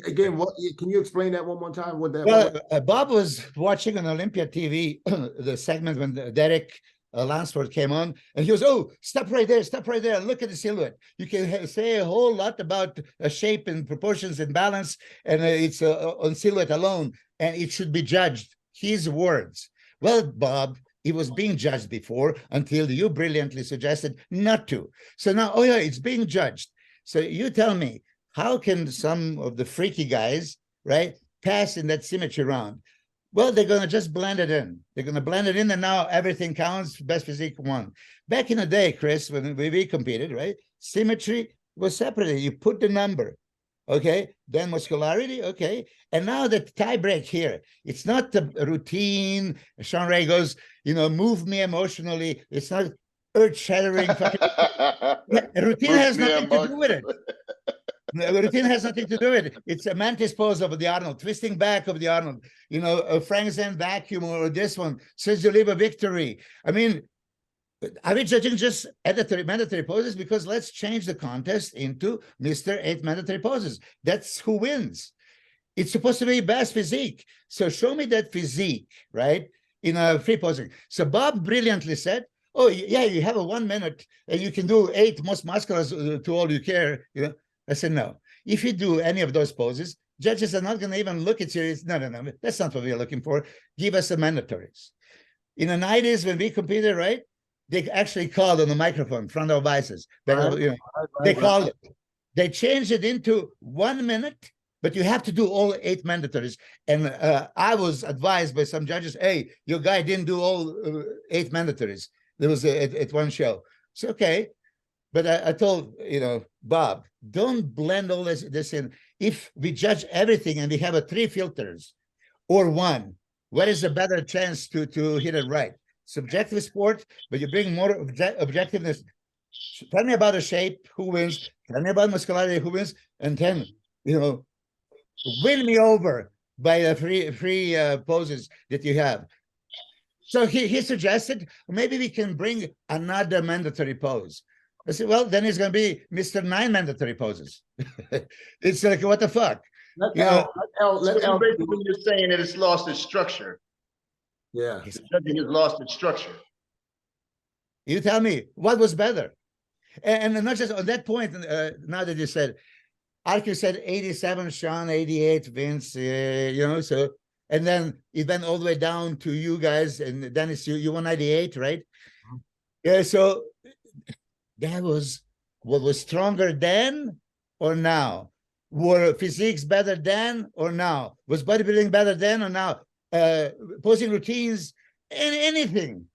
can you explain that one more time? What that? Well, Bob was watching on Olympia TV the segment when Derek Lansford came on, and he goes, "Oh, stop right there, and look at the silhouette. You can say a whole lot about shape and proportions and balance, and it's on silhouette alone, and it should be judged." His words. Well, Bob, it was being judged before until you brilliantly suggested not to. So now, oh yeah, it's being judged. So you tell me, how can some of the freaky guys, right, pass in that symmetry round? Well, they're going to just blend it in. They're going to blend it in, and now everything counts. Best physique won. Back in the day, Chris, when we competed, right, symmetry was separated. You put the number, okay, then muscularity, okay, and now the tie break here. It's not the routine. Sean Ray goes, move me emotionally. It's not earth-shattering. Routine has nothing to do with it. The routine has nothing to do with it. It's a mantis pose of the Arnold, twisting back of the Arnold, a Frank Zane vacuum, or this one, says you leave a victory. I mean, are we judging just mandatory poses? Because let's change the contest into Mr. 8 mandatory poses. That's who wins. It's supposed to be best physique. So show me that physique, right, in a free posing. So Bob brilliantly said, oh, yeah, you have a 1 minute and you can do 8 most musculars to all you care. I said, no. If you do any of those poses, judges are not going to even look at you. No, that's not what we're looking for. Give us the mandatories. In the 90s, when we competed, right, they actually called on the microphone in front of vices. They called it. They changed it into 1 minute, but you have to do all 8 mandatories. And I was advised by some judges, hey, your guy didn't do all 8 mandatories. There was at one show. So, okay. But I told, Bob, don't blend all this in. If we judge everything and we have 3 filters or 1, what is a better chance to hit it right? Subjective sport, but you bring more objectiveness. Tell me about the shape, who wins. Tell me about muscularity, who wins. And then, win me over. by the free poses that you have. So he suggested maybe we can bring another mandatory pose. I said, well, then it's going to be Mr. 9 mandatory poses. It's like, what the fuck? Let You Al, let So Al, basically you're saying that it's lost its structure. yeah. The judging has lost its structure. You tell me, what was better? And not just on that point, now that you said, ALQS said 87, SHAWN 88, Vince, you know, so, and then it went all the way down to you guys, and then it's you 198, right? Yeah, so that was what was stronger then or now? Were physiques better then or now? Was bodybuilding better then or now? Posing routines and anything,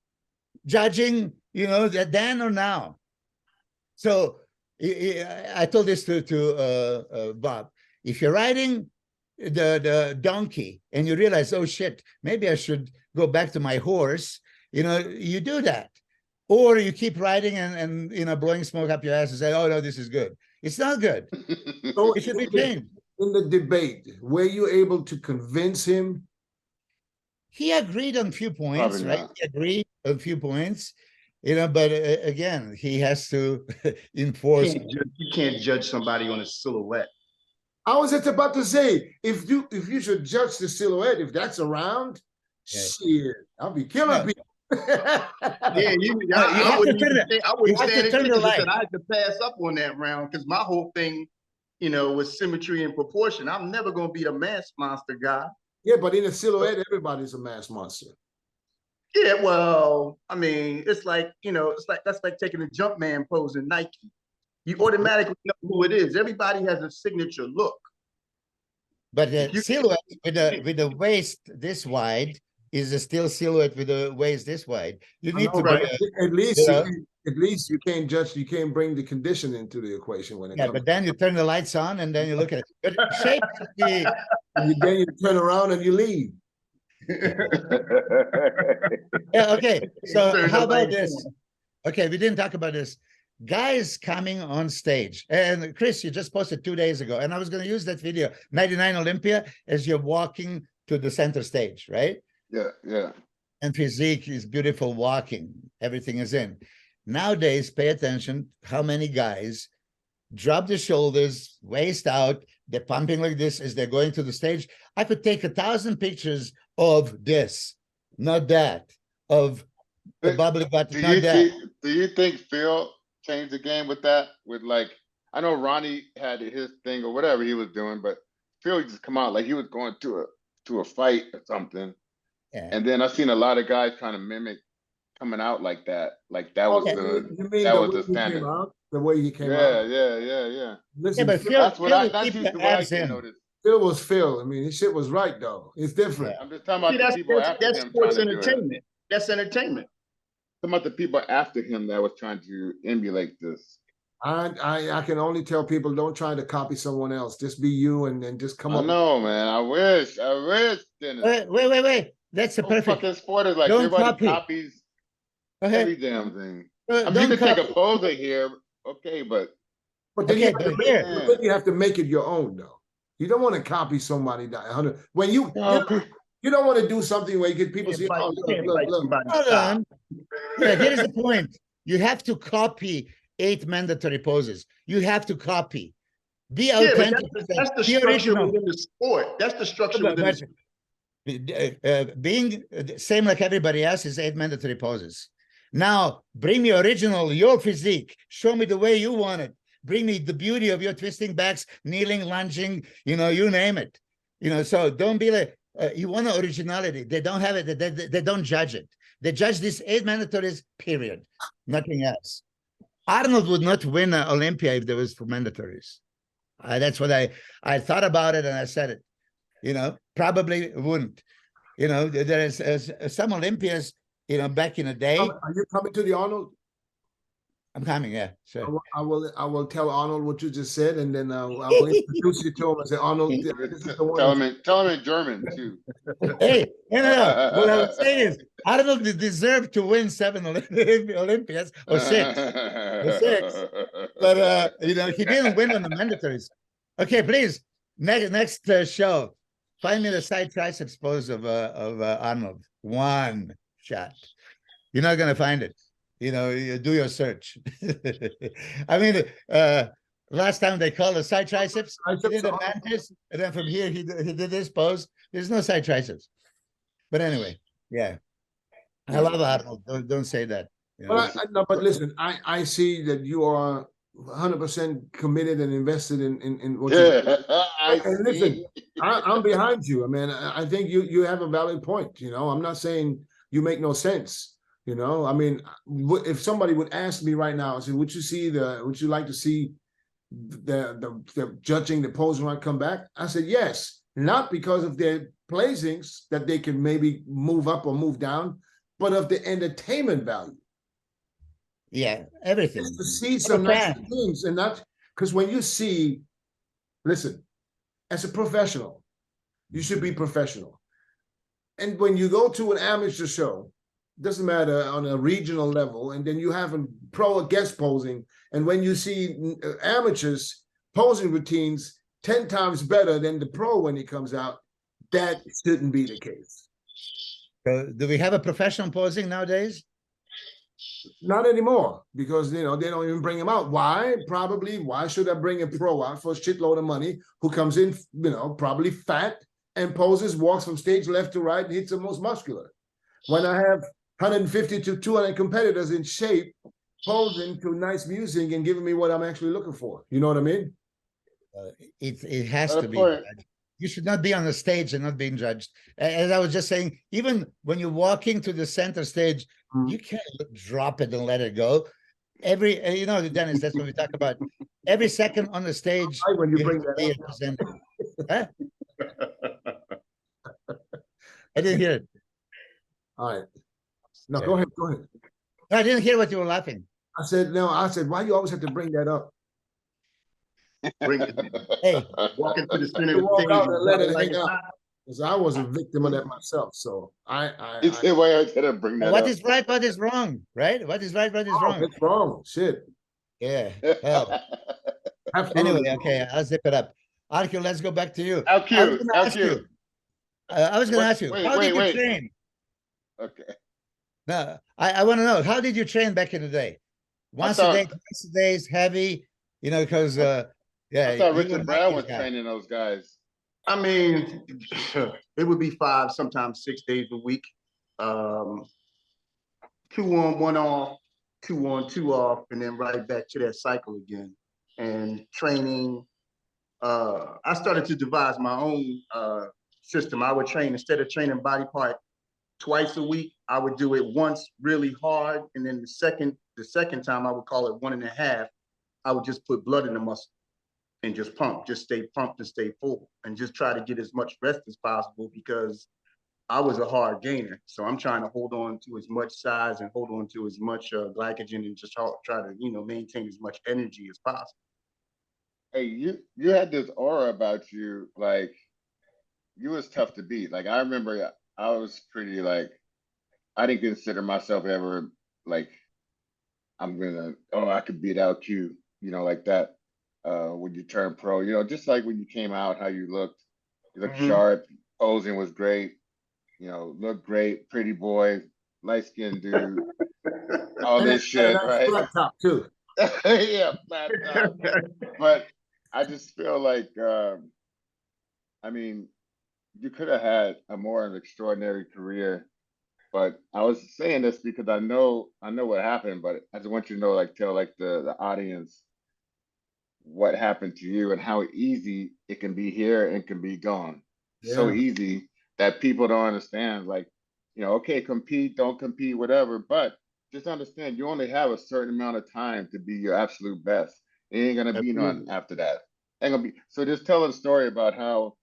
judging, you know, that then or now. So I told this to Bob. If you're riding the donkey and you realize, oh shit, maybe I should go back to my horse, you know, you do that. Or you keep riding and you know, blowing smoke up your ass and say, oh no, this is good. It's not good. So It should be changed. in the debate, were you able to convince him? He agreed on a few points, Probably right? not. He agreed on a few points, you know, but again, he has to enforce. You can't judge somebody on a silhouette. I was just about to say, if you should judge the silhouette, if that's around, Yeah. shit, I'll be killing No. people. Yeah, have I wouldn't to turn even say, I wouldn't you have to stand a turn the chance. I light. said I had to pass up on that round because my whole thing, you know, was symmetry and proportion. I'm never gonna be the mass monster guy. Yeah, but in a silhouette, everybody's a mass monster. Yeah, well, I mean, it's like, you know, that's like taking a jump man pose in Nike. You automatically know who it is. Everybody has a signature look. But the You- silhouette with the waist this wide is a still silhouette with the waist this wide. You I need know, to but bring at least you know? at least you can't judge. You can't bring the condition into the equation when it Yeah, comes. but then you turn the lights on and then you look at it. But shape should be, Then you turn around and you leave. yeah, okay. So Turn how the about lights this? Okay, we didn't talk about this. Guys coming on stage. And Chris, you just posted 2 days ago, and I was going to use that video, 99 Olympia, as you're walking to the center stage, right? Yeah. And physique is beautiful walking. Everything is in. Nowadays, pay attention how many guys drop the shoulders, waist out, they're pumping like this as they're going to the stage. I could take 1,000 pictures of this, not that, of the bubbly butt, Do not you that. do you think Phil changed the game with that? With like, I know Ronnie had his thing or whatever he was doing, but Phil just come out like he was going to a fight or something. Yeah. And then I've seen a lot of guys trying to mimic coming out like that. Like that was You mean that the was way the he came standard. out? The way he came Yeah, out. yeah. Yeah, Listen, but Phil, Phil, That's keep usually the what I abs can in. notice. Phil was Phil. I mean, his shit was right though. It's different. Yeah. I'm just talking about See, the that's, people after that's him trying sports to do it. entertainment. That's entertainment. Talking about the people after him that was trying to emulate this. I can only tell people don't try to copy someone else. Just be you and then just come I up. know, man. I wish, Dennis. Wait. That's a No perfect. fucking sport is like Don't everybody copy. copies Go ahead. every damn thing. I mean, you Don't can take a copy. pose in here, okay, but But then Okay, you have, to but make, here- but then you have to make it your own though. You don't want to copy somebody that 100. When you don't want to do something where you get people say, "Oh, look." Hold on. Yeah, here's the point. You have to copy 8 mandatory poses. You have to copy. Be Yeah, but authentic. that's the Be structure original. within the sport. That's the structure But- within the but, being same like everybody else is 8 mandatory poses. Now, bring me original, your physique. Show me the way you want it. Bring me the beauty of your twisting backs, kneeling, lunging, you know, you name it. You know, so don't be like, you want originality. They don't have it. They don't judge it. They judge these 8 mandatories, period. Nothing else. Arnold would not win Olympia if there was for mandatories. That's what I thought about it and I said it. You know, probably wouldn't. You know, there is some Olympias, you know, back in the day. Are you coming to the Arnold? I'm coming, yeah, sure. I will tell Arnold what you just said, and then I will introduce you to him and say, Arnold, this is the one. Tell him in German too. Hey, no. What I was saying is, Arnold deserved to win 7 Olympias or 6. But, you know, he didn't win on the mandatories. Okay, please, next show. Find me the side triceps pose of Arnold. One shot. You're not gonna find it. You know, you do your search. I mean, last time they called a side triceps, he did a mantis, and then from here he did this pose. There's no side triceps. But anyway, yeah. I love Arnold. Don't say that. You know? But no, but listen, I see that you are 100% committed and invested in what you. And listen, I'm behind you. I mean, I think you have a valid point. You know, I'm not saying you make no sense. You know, I mean, if somebody would ask me right now, say, would you like to see the judging the pose when I come back? I said yes, not because of their placings that they can maybe move up or move down, but of the entertainment value. Yeah, everything. Just to see some nice things, and not because when you see, listen, as a professional, you should be professional. And when you go to an amateur show, doesn't matter on a regional level, and then you have a pro or guest posing, and when you see amateurs posing routines 10 times better than the pro when he comes out, that shouldn't be the case. So do we have a professional posing nowadays? Not anymore, because you know they don't even bring him out. Why? Probably. Why should I bring a pro out for a shitload of money who comes in, you know, probably fat and poses, walks from stage left to right, and hits the most muscular? When I have 150 to 200 competitors in shape, posing to nice music and giving me what I'm actually looking for. You know what I mean? It has to be. You should not be on the stage and not being judged. As I was just saying, even when you're walking to the center stage, you can't drop it and let it go. Every, you know, Dennis, that's what we talk about. Every second on the stage, when you bring that up. Huh? I didn't hear it. All right. No, go ahead. Go ahead. No, I didn't hear what you were laughing. I said, no, I said, why you always have to bring that up? Bring it. Hey, walk into the center of the walk stage out and let it like hang out. Because I was a victim of that myself. So why I gotta bring that what up. is right, what is wrong, right? What is right, what is wrong? It's wrong. Shit. Yeah. Hell. Anyway, okay, I'll zip it up. ALQ, let's go back to you. ALQ, I was going to ask you, how did you train? Okay. No, I want to know, how did you train back in the day? Once a day, twice a day is heavy, you know, because yeah. I thought Richard Brown was training those guys. I mean, it would be 5, sometimes 6 days a week. 2 on, 1 off, 2 on, 2 off, and then right back to that cycle again. And training, I started to devise my own system. I would train, instead of training body part twice a week, I would do it once really hard, and then the second time I would call it 1.5. I would just put blood in the muscle and just pump, just stay pumped and stay full, and just try to get as much rest as possible, because I was a hard gainer. So I'm trying to hold on to as much size and hold on to as much glycogen, and just try to, you know, maintain as much energy as possible. Hey, you had this aura about you, like you was tough to beat. Like I remember I was pretty like, I didn't consider myself ever like, I could beat ALQ, you know, like that. When you turned pro, you know, just like when you came out, how you looked sharp, posing was great, you know, looked great, pretty boy, light-skinned dude, all this shit, right? Flat top too. Yeah, flat top. But I just feel like, I mean, you could have had a more extraordinary career. But I was saying this because I know what happened, but I just want you to know, like, tell like the audience what happened to you and how easy it can be here and can be gone. Yeah. So easy that people don't understand. Like, you know, okay, compete, don't compete, whatever, but just understand you only have a certain amount of time to be your absolute best. It ain't gonna be none after that. Ain't gonna be. So just tell a story about how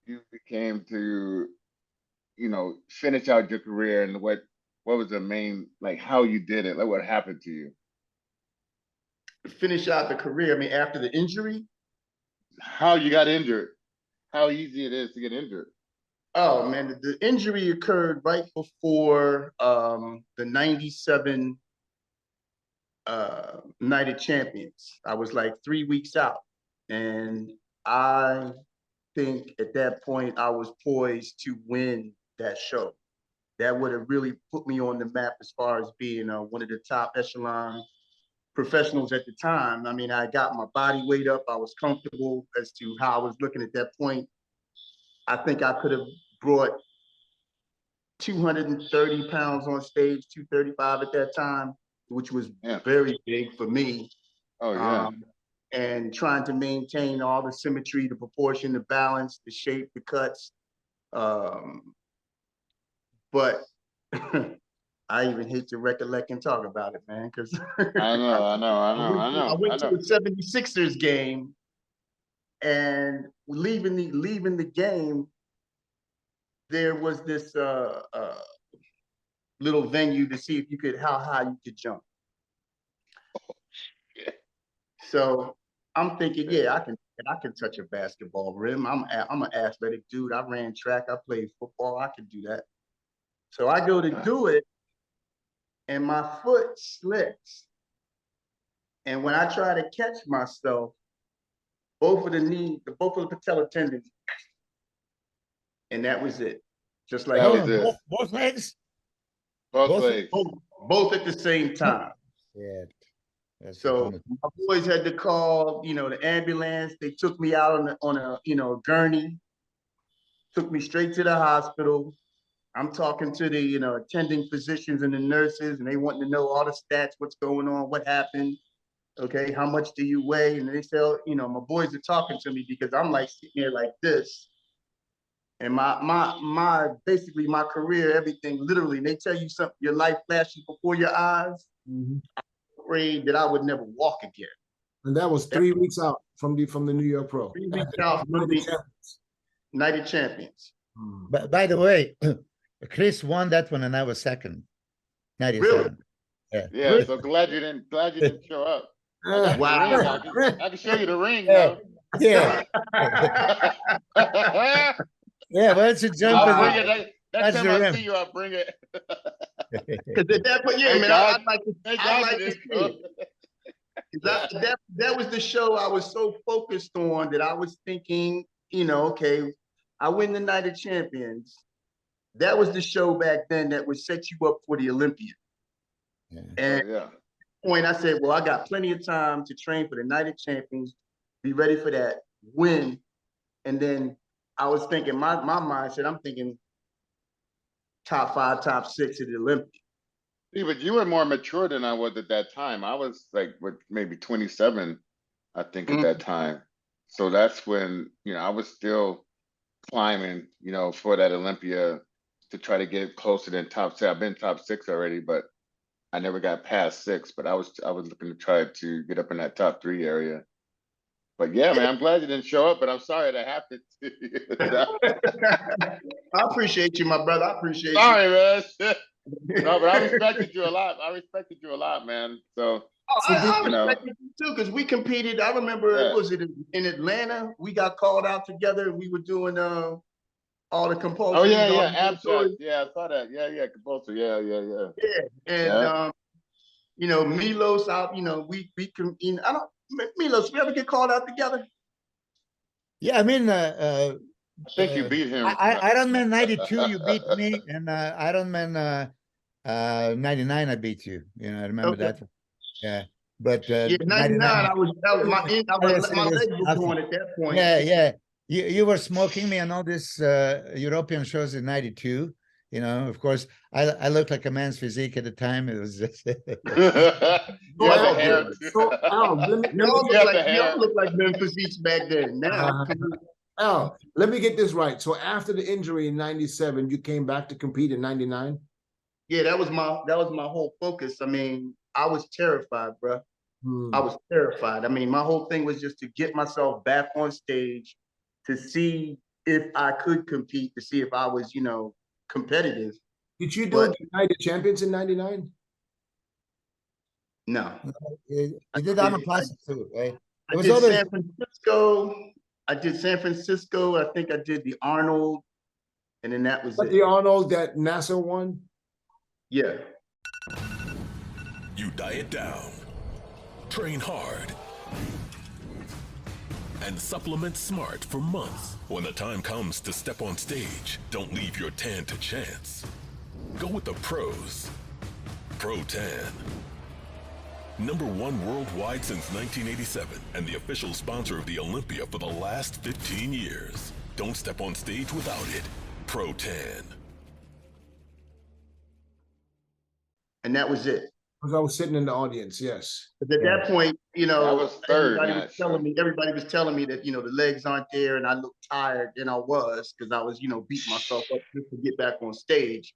you became to, you know, finish out your career, and what was the main, like, how you did it, like what happened to you. Finish out the career, I mean, after the injury? How you got injured, how easy it is to get injured. Oh man, the injury occurred right before the 97 United Champions. I was like 3 weeks out, and I think at that point I was poised to win that show. That would have really put me on the map as far as being one of the top echelon professionals at the time. I mean, I got my body weight up. I was comfortable as to how I was looking at that point. I think I could have brought 230 pounds on stage, 235 at that time, which was very big for me. Oh, yeah. And trying to maintain all the symmetry, the proportion, the balance, the shape, the cuts. But I even hate to recollect and talk about it, man, because I went to the 76ers game, and leaving the game, there was this little venue to see if you could, how high you could jump. So I'm thinking, yeah, I can touch a basketball rim. I'm an athletic dude. I ran track. I played football. I could do that. So I go to do it, and my foot slips. And when I try to catch myself, both of the patella tendons, and that was it. Just like that was it. Both legs? Both legs. Both at the same time. Yeah. So my boys had to call, the ambulance. They took me out on a gurney, took me straight to the hospital. I'm talking to the, attending physicians and the nurses, and they wanting to know all the stats, what's going on, what happened, okay, how much do you weigh? And they say, my boys are talking to me because I'm like sitting here like this. And basically my career, everything, literally, they tell you something, your life flashes before your eyes. Mm-hmm. Afraid that I would never walk again. And that was 3 weeks out from the New York Pro. 3 weeks out from the United Champions. But by the way, Chris won that one and I was second. 97. Really? Yeah. Really? So glad you didn't show up. Wow. I can show you the ring now. Yeah. Yeah, why don't you jump in? Next time I see you, I'll bring it. Because at that point, yeah, man, I'd like to see it. That was the show I was so focused on that I was thinking, okay, I win the Night of Champions. That was the show back then that would set you up for the Olympia. Yeah. And at that point, I said, well, I got plenty of time to train for the Night of Champions, be ready for that, win. And then I was thinking, my mindset, I'm thinking, top 5, top 6 at the Olympia. See, but you were more mature than I was at that time. I was like, maybe 27, I think, at that time. So that's when, I was still climbing, for that Olympia to try to get closer than top 6. I've been top 6 already, but I never got past 6. But I was looking to try to get up in that top 3 area. But yeah, man, I'm glad you didn't show up, but I'm sorry that happened to you. I appreciate you, my brother. I appreciate you. Sorry, man. No, but I respected you a lot. Man. So I respected you too, because we competed. I remember was it in Atlanta? We got called out together and we were doing all the compulsory. Oh yeah, abstract. Yeah, I saw that. Yeah, compulsory. Yeah. Yeah. And MILOS out, we can, I don't. MILOS, we ever get called out together? Yeah, I mean, I think you beat him. Ironman 92, you beat me, and Ironman 99, I beat you. I remember that. Yeah, but 99, my legs were going at that point. Yeah. You were smoking me on all these European shows in 92. Of course, I looked like a man's physique at the time. It was just. You look like men's physiques back then. Now, Al, let me get this right. So after the injury in 97, you came back to compete in 99? Yeah, that was my whole focus. I mean, I was terrified, bro. I was terrified. I mean, my whole thing was just to get myself back on stage to see if I could compete, to see if I was, competitive. Did you do the United Champions in 99? No. I did ARNOLD too, right? I did San Francisco. I think I did the ARNOLD, and then that was it. The ARNOLD that NASA won? Yeah. You diet down, train hard, and supplement smart for months. When the time comes to step on stage, don't leave your tan to chance. Go with the pros. Pro Tan. #1 worldwide since 1987 and the official sponsor of the Olympia for the last 15 years. Don't step on stage without it. Pro Tan. And that was it. Because I was sitting in the audience, yes. But at that point, you know, That was third everybody match, was telling me that, you know, the legs aren't there and I looked tired, and I was, because I was, you know, beating myself up just to get back on stage.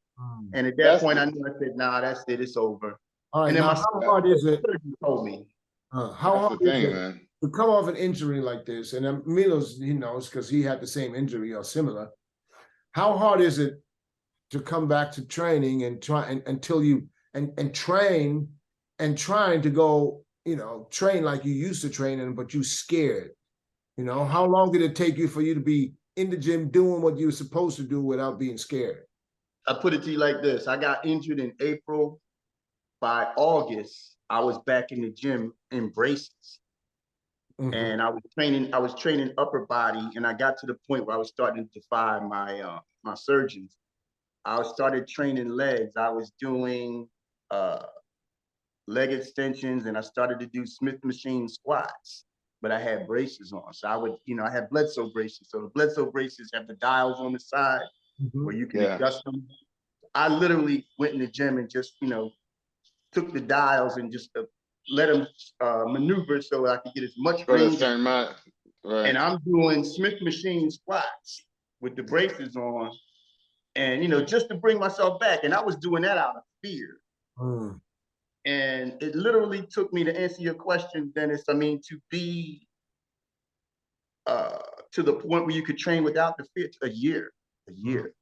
And at that That's point, the- I knew, I said, nah, that's it, it's over. All right, And then now my how hard is it? surgeon told me, How That's hard the is thing, it man. to come off an injury like this? And Milos, he knows because he had the same injury or similar. How hard is it to come back to training and try until you and train and trying to go, you know, train like you used to training, but you scared? You know, how long did it take you for you to be in the gym doing what you were supposed to do without being scared? I put it to you like this. I got injured in April. By August, I was back in the gym in braces. And I was training upper body, and I got to the point where I was starting to defy my my surgeons. I started training legs. I was doing leg extensions, and I started to do Smith machine squats, but I had braces on. So I would, you know, I had Bledsoe braces. So the Bledsoe braces have the dials on the side where you can adjust them. I literally went in the gym and just, you know, took the dials and just let them maneuver so I could get as much For a range. certain amount, right? And I'm doing Smith machine squats with the braces on, and, you know, just to bring myself back. And I was doing that out of fear. And it literally took me, to answer your question, Dennis, I mean, to be to the point where you could train without the fear, a year.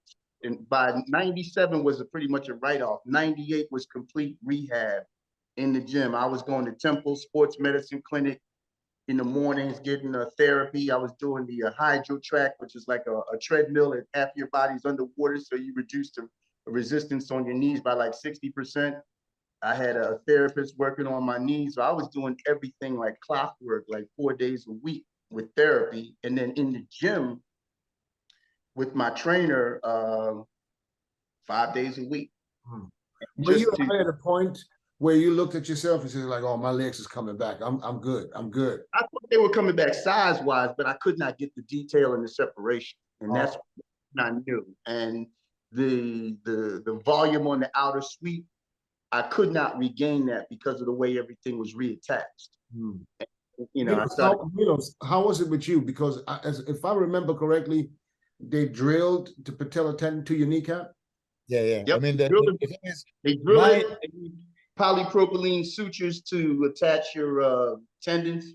And by 97 was pretty much a write-off. 98 was complete rehab in the gym. I was going to Temple Sports Medicine Clinic in the mornings, getting a therapy. I was doing the hydro track, which is like a treadmill, and half your body's underwater, so you reduce the resistance on your knees by like 60%. I had a therapist working on my knees. So I was doing everything like clockwork, like 4 days a week with therapy. And then in the gym with my trainer, 5 days a week. Were you at a point where you looked at yourself and said, like, oh, my legs is coming back. I'm good. I'm good. I thought they were coming back size-wise, but I could not get the detail and the separation. And that's what I knew. And the volume on the outer sweep, I could not regain that because of the way everything was reattached. You know, how was it with you? Because if I remember correctly, they drilled the patella tendon to your kneecap. Yeah. Yep. I mean, they drill it, polypropylene sutures to attach your tendons,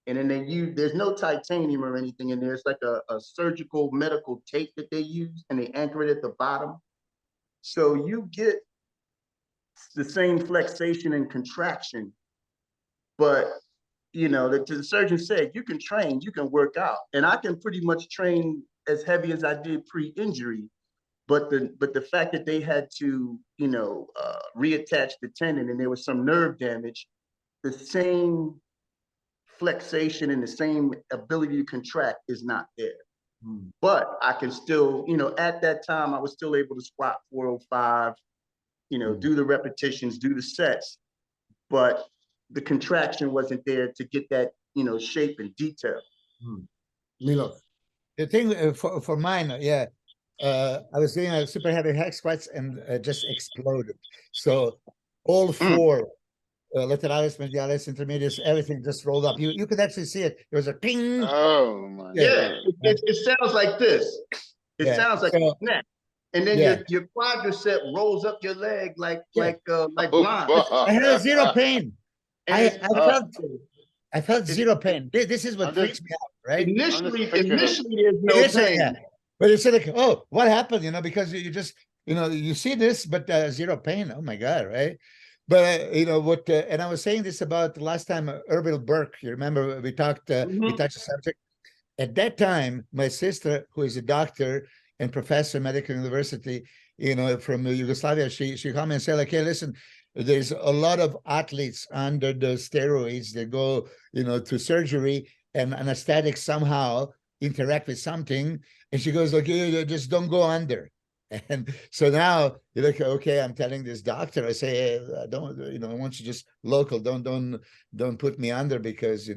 and then there's no titanium or anything in there. It's like a surgical medical tape that they use, and they anchor it at the bottom. So you get the same flexation and contraction, but, you know, the surgeon said, you can train, you can work out, and I can pretty much train as heavy as I did pre-injury. But the fact that they had to, you know, reattach the tendon, and there was some nerve damage, the same flexation and the same ability to contract is not there. But I can still, you know, at that time, I was still able to squat 405, you know, do the repetitions, do the sets, but the contraction wasn't there to get that, you know, shape and detail. Milo. The thing for mine, I was doing a super heavy hack squats and just exploded. So all four, lateralis, medialis, intermedius, everything just rolled up. You could actually see it. There was a ping. Oh my Yeah, it sounds like this. It sounds like a snap. And then your quadricep rolls up your leg like blind. I had a zero pain. I felt zero pain. This is what freaks me out, right? Initially there's no pain. But it's like, oh, what happened? You know, because you just, you know, you see this, but zero pain. Oh my God, right? But you know what? And I was saying this about the last time, Erbil Burke. You remember we talked? We touched the subject. At that time, my sister, who is a doctor and professor at medical university, you know, from Yugoslavia, she called me and said, like, hey, listen, there's a lot of athletes under the steroids that go, you know, to surgery, and anesthetic somehow interact with something. And she goes, okay, just don't go under. And so now you're like, okay, I'm telling this doctor, I say, I don't, I want you just local, don't put me under because,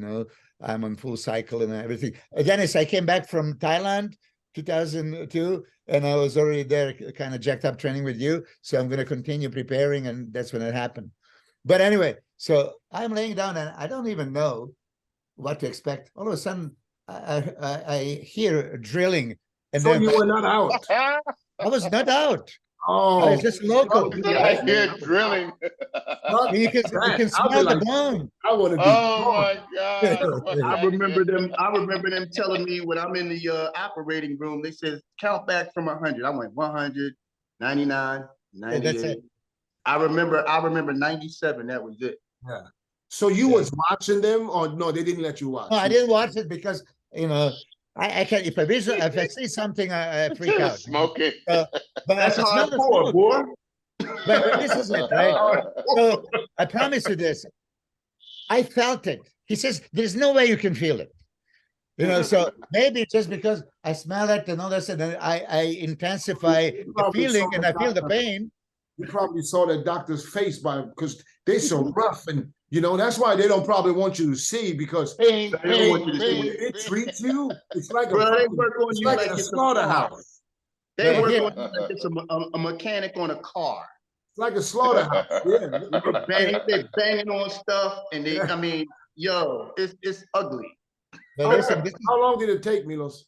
I'm on full cycle and everything. Dennis, I came back from Thailand, 2002, and I was already there kind of jacked up training with you. So I'm going to continue preparing, and that's when it happened. But anyway, so I'm laying down and I don't even know what to expect. All of a sudden, I hear drilling. And So then you were not out. I was not out. Oh, I was just local. I hear drilling. not You can that. I'll be smell the like, bone. I want to be. Oh my God. I remember them telling me when I'm in the operating room, they said, count back from 100. I went 100, 99, 98. That's it. I remember 97. That was it. Yeah. So you was watching them, or no? They didn't let you watch. No, I didn't watch it because I can't. If I see something, I freak out. Smoking. But That's I smell the hardcore, smoke. boy. But this is it, right? So I promise you this. I felt it. He says, "There's no way you can feel it." So maybe just because I smell it and all that, and I intensify the feeling and I feel the pain. You probably saw that doctor's face because they're so rough, and that's why they don't probably want you to see, because They don't want you to see when it treats you, it's like Bro, they a work on it's you like like a it's a slaughterhouse. They But work here- on you like it's a mechanic on a car. It's like a slaughterhouse. Yeah. They banging on stuff, and I mean, yo, it's ugly. But listen, this is, How long did it take, Milos?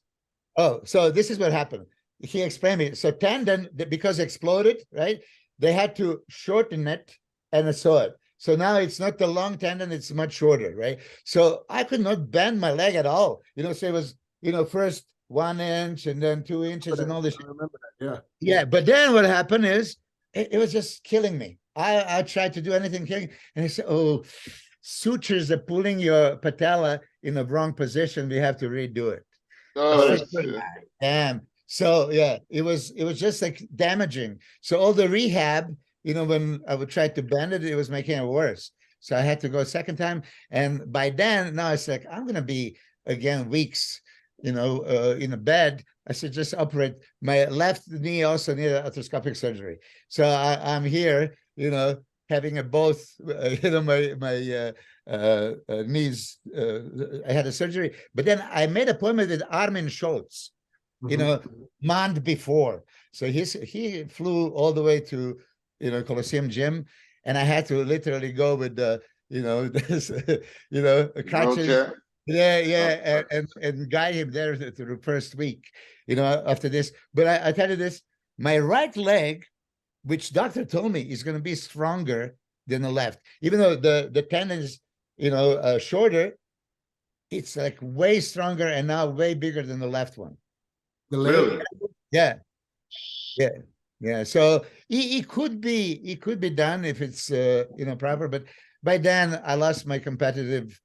so this is what happened. He explained me. So tendon, because it exploded, right? They had to shorten it and sew it. So now it's not the long tendon, it's much shorter, right? So I could not bend my leg at all. So it was, first 1 inch and then 2 inches and all this. I remember that. Yeah. Yeah, but then what happened is it was just killing me. I tried to do anything killing, and I said, oh, sutures are pulling your patella in the wrong position. We have to redo it. Oh, Shit. shit. Damn. So yeah, it was just like damaging. So all the rehab, when I would try to bend it, it was making it worse. So I had to go a second time. And by then, now it's like, I'm gonna be again weeks, in a bed. I said, just operate. My left knee also needed arthroscopic surgery. So I'm here, having a both, my knees. I had a surgery, but then I made an appointment with Armin Schultz, month before. So he flew all the way to, Colosseum Gym, and I had to literally go with the, this, crutches. Wheelchair. Yeah, and guide him there to the first week, after this. But I tell you this, my right leg, which doctor told me is going to be stronger than the left, even though the tendon is, shorter, it's like way stronger and now way bigger than the left one. The leg. Really? Yeah. So it could be done if it's proper, but by then I lost my competitive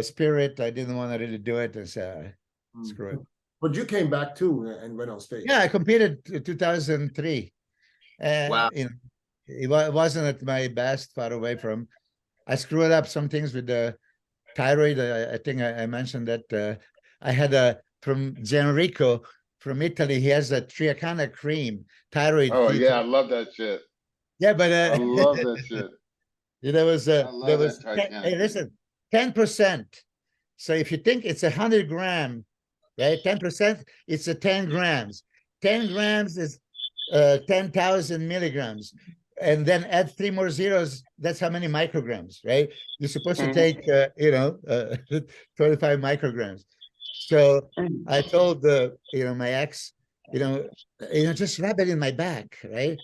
spirit. I didn't want to really do it, and so screw it. But you came back too and went on stage. Yeah, I competed in 2003. Wow. It wasn't at my best, far away from. I screwed up some things with the thyroid. I think I mentioned that I had from Gianrico from Italy. He has a Triacana cream thyroid. Oh feature. yeah, I love that shit. Yeah, but I love that shit. there was that hey, listen, 10%. So if you think it's 100 gram, right? 10%, it's 10 grams. 10 grams is 10,000 milligrams. And then add 3 more zeros, that's how many micrograms, right? You're supposed to take, 25 micrograms. So I told my ex, just rub it in my back, right?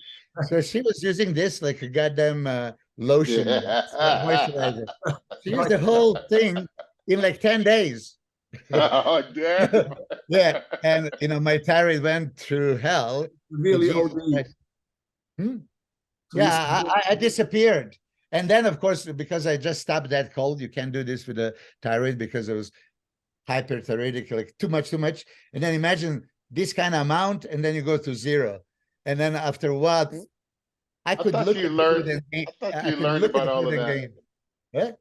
So she was using this like a goddamn lotion, moisturizer. She used the whole thing in like 10 days. Oh damn. Yeah, and my thyroid went through hell. Really Jesus OD. Christ. Yeah, I disappeared. And then, of course, because I just stopped that cold, you can't do this with the thyroid because it was hyperthyroidic, like too much. And then imagine this kind of amount, and then you go to 0. And then after what? I could thought look you at learned- food and I thought I you could learned look at about all food of and that. gain. What?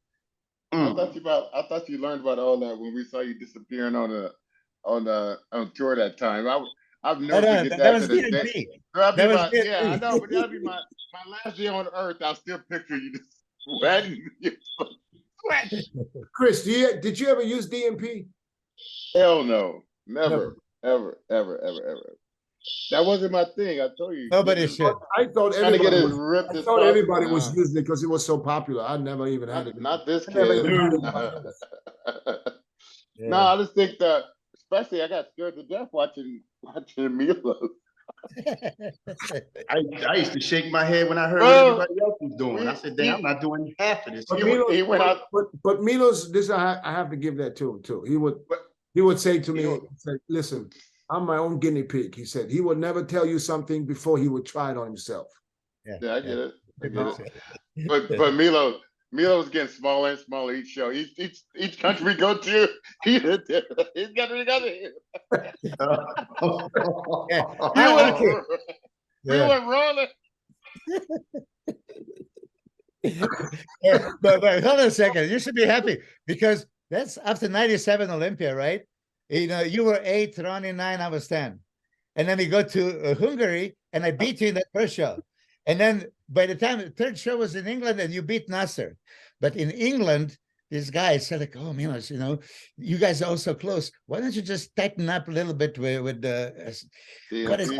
I thought you learned about all that when we saw you disappearing on tour that time. I've No, never no, forget that that was to this day. DNP. That'd be That was my, yeah, I know, but that'd be DNP. my last day on earth. I'll still picture you just sweating. Sweat. Chris, did you ever use DMP? Hell no. Never. Ever. That wasn't my thing. I told you. Nobody should. I thought Trying to get everybody it was. ripped I as thought possible. everybody was No. using it because it was so popular. I never even had it. Not this I never kid. even had it in No. my house. No, I just think that, especially I got scared to death watching Milos. I used to shake my head when I heard Bro, what everybody else was doing. I said, "Damn, I'm not doing half of this." But He went out. Milos, this I have to give that to him too. He would say to me, You know- he said, "Listen, I'm my own guinea pig." He said he would never tell you something before he would try it on himself. Yeah, I get it. But Milos was getting smaller and smaller each show. Each country we go to, he's got it. We went rolling. But hold on a second. You should be happy because that's after 97 Olympia, right? You know, you were 8, Ronnie 9, I was 10. And then we go to Hungary and I beat you in that first show. And then by the time the third show was in England and you beat Nasser. But in England, this guy said, like, oh, Milos, you know, you guys are all so close. Why don't you just tighten up a little bit with the what is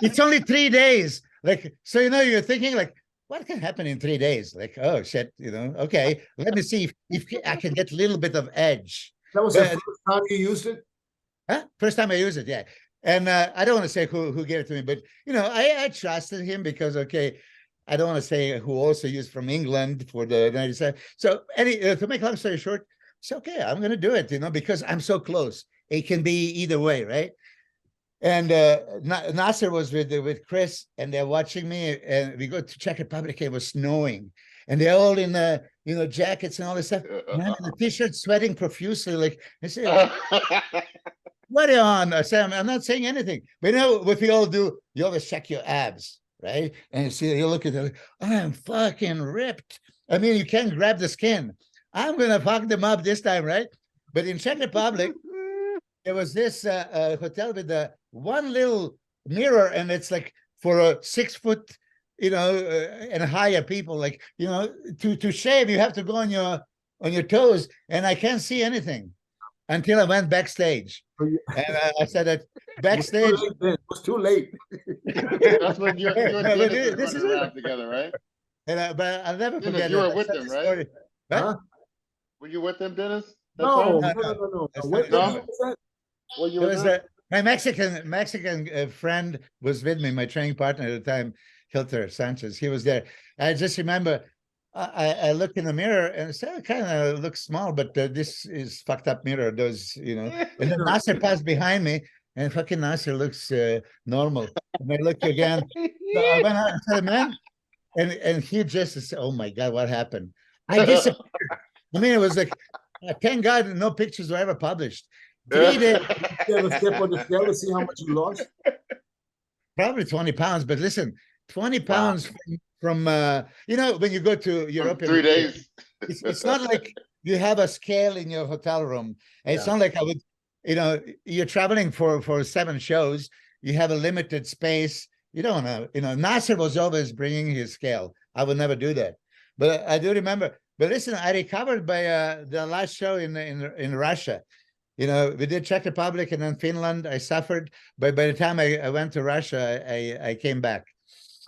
it's only 3 days. Like, so, you know, you're thinking like, what can happen in 3 days? Like, oh shit, you know, okay, let me see if I can get a little bit of edge. That was the first time you used it? Huh? First time I used it, yeah. And I don't want to say who gave it to me, but you know, I trusted him because I don't want to say who also used from England for the 97. So to make a long story short, it's okay, I'm gonna do it, you know, because I'm so close. It can be either way, right? And Nasser was with Chris, and they're watching me, and we go to Czech Republic. It was snowing, and they're all in jackets and all this stuff. And I'm in the t-shirt, sweating profusely. Like I said, what are you on? I said, I'm not saying anything. But you know what we all do? You always check your abs, right? And you see, you look at it, I'm fucking ripped. I mean, you can't grab the skin. I'm gonna fuck them up this time, right? But in Czech Republic, there was this hotel with one little mirror, and it's like for a 6 foot, you know, and higher people, like, you know, to shave, you have to go on your toes, and I can't see anything until I went backstage. And I said that backstage. It was too late. That's when you and Dennis were running around together, right? And but I'll never Dennis, forget. you were with them, right? Huh? Were you with them, Dennis? No. No. What you There were was doing? my Mexican friend was with me, my training partner at the time, Hilter Sanchez. He was there. I just remember I looked in the mirror and said, it kind of looks small, but this is fucked up mirror. Those, you know. And then Nasser passed behind me, and fucking Nasser looks normal. And I looked again. So I went out and said, man, and he just said, oh my God, what happened? I disappeared. I mean, it was like, thank God no pictures were ever published. 3 days. You ever step on the scale to see how much you lost? Probably 20 pounds, but listen, 20 pounds from you know, when you go to Europe, 3 days. It's not like you have a scale in your hotel room. And it's not like I would, you know, you're traveling for 7 shows, you have a limited space. You don't know, you know, Nasser was always bringing his scale. I would never do that. But I do remember, but listen, I recovered by the last show in Russia. You know, we did Czech Republic and then Finland. I suffered, but by the time I went to Russia, I came back.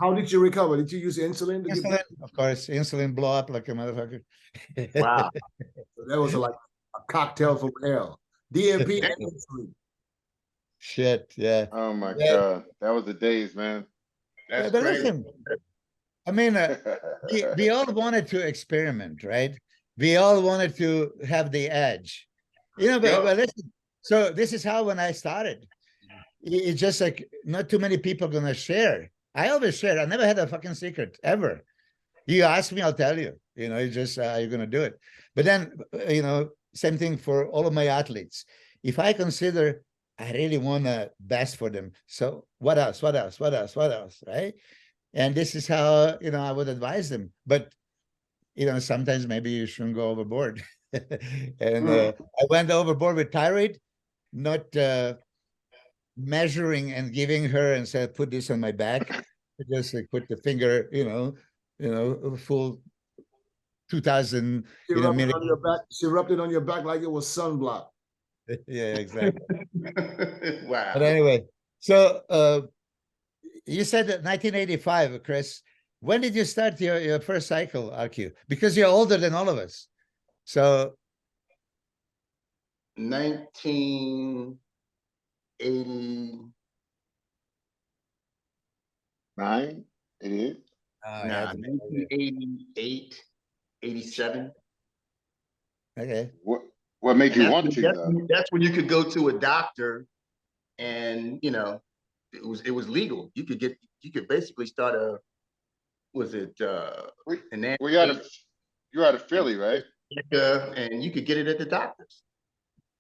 How did you recover? Did you use insulin? Insulin, of course, insulin blow up like a motherfucker. Wow. So that was like a cocktail from hell. DMP and insulin. Shit, yeah. Oh my God, that was the days, man. But listen, I mean, we all wanted to experiment, right? We all wanted to have the edge. You know, but listen, so this is how when I started, it's just like not too many people are gonna share. I always share. I never had a fucking secret ever. You ask me, I'll tell you. You know, it's just you're gonna do it. But then, you know, same thing for all of my athletes. If I consider I really want the best for them, so what else? What else? What else? What else? Right? And this is how, you know, I would advise them. But sometimes maybe you shouldn't go overboard. And I went overboard with thyroid, not measuring and giving her and said, put this on my back. I just like put the finger, full 2000, She rubbed it on your milligrams. back. She rubbed it on your back like it was sunblock. Yeah, exactly. Wow. But anyway, so you said that 1985, Chris. When did you start your first cycle, RQ? Because you're older than all of us. So 1980. 9, 88. Nah, 1988, 87. okay. What made And you want to though? that's when you could go to a doctor and, it was legal. You could basically start an Well, you're out of Philly, right? and you could get it at the doctors.